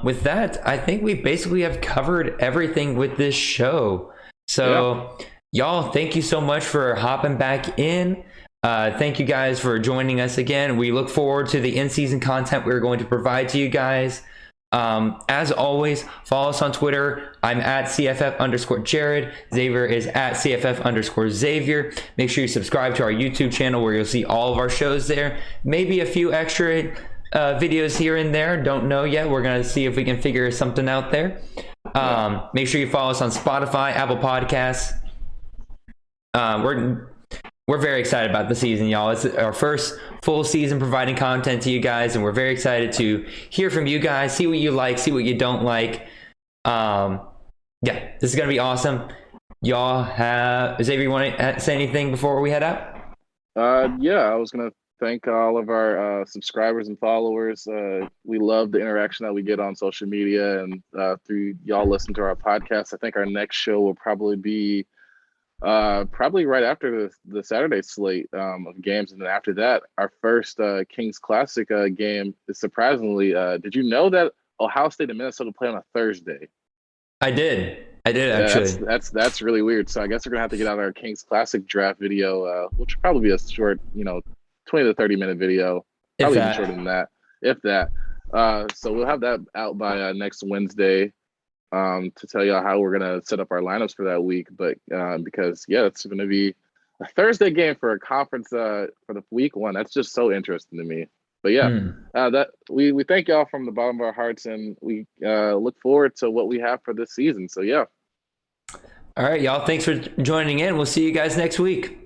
With that, I think we basically have covered everything with this show. So, Y'all, thank you so much for hopping back in. Thank you guys for joining us again. We look forward to the in-season content we're going to provide to you guys. As always, follow us on Twitter. I'm at CFF_Jared. Xavier is at CFF_Xavier. Make sure you subscribe to our YouTube channel where you'll see all of our shows there. Maybe a few extra videos here and there. Don't know yet. We're going to see if we can figure something out there. Make sure you follow us on Spotify, Apple Podcasts, we're very excited about the season, y'all. It's our first full season providing content to you guys, and we're very excited to hear from you guys, see what you like, see what you don't like. Yeah, this is gonna be awesome. Y'all have Xavier, you want to say anything before we head out? Yeah, I was gonna thank all of our subscribers and followers. We love the interaction that we get on social media and through y'all listening to our podcast. I think our next show will probably be probably right after the Saturday slate of games, and then after that, our first Kings Classic game is surprisingly. Did you know that Ohio State and Minnesota play on a Thursday? I did actually. That's really weird. So I guess we're gonna have to get out our Kings Classic draft video, which will probably be a short, 20 to 30-minute video, probably even shorter than that, if that. So we'll have that out by next Wednesday to tell y'all how we're gonna set up our lineups for that week. But because it's gonna be a Thursday game for a conference for the week one. That's just so interesting to me. But that we thank y'all from the bottom of our hearts, and we look forward to what we have for this season. So yeah. All right, y'all. Thanks for joining in. We'll see you guys next week.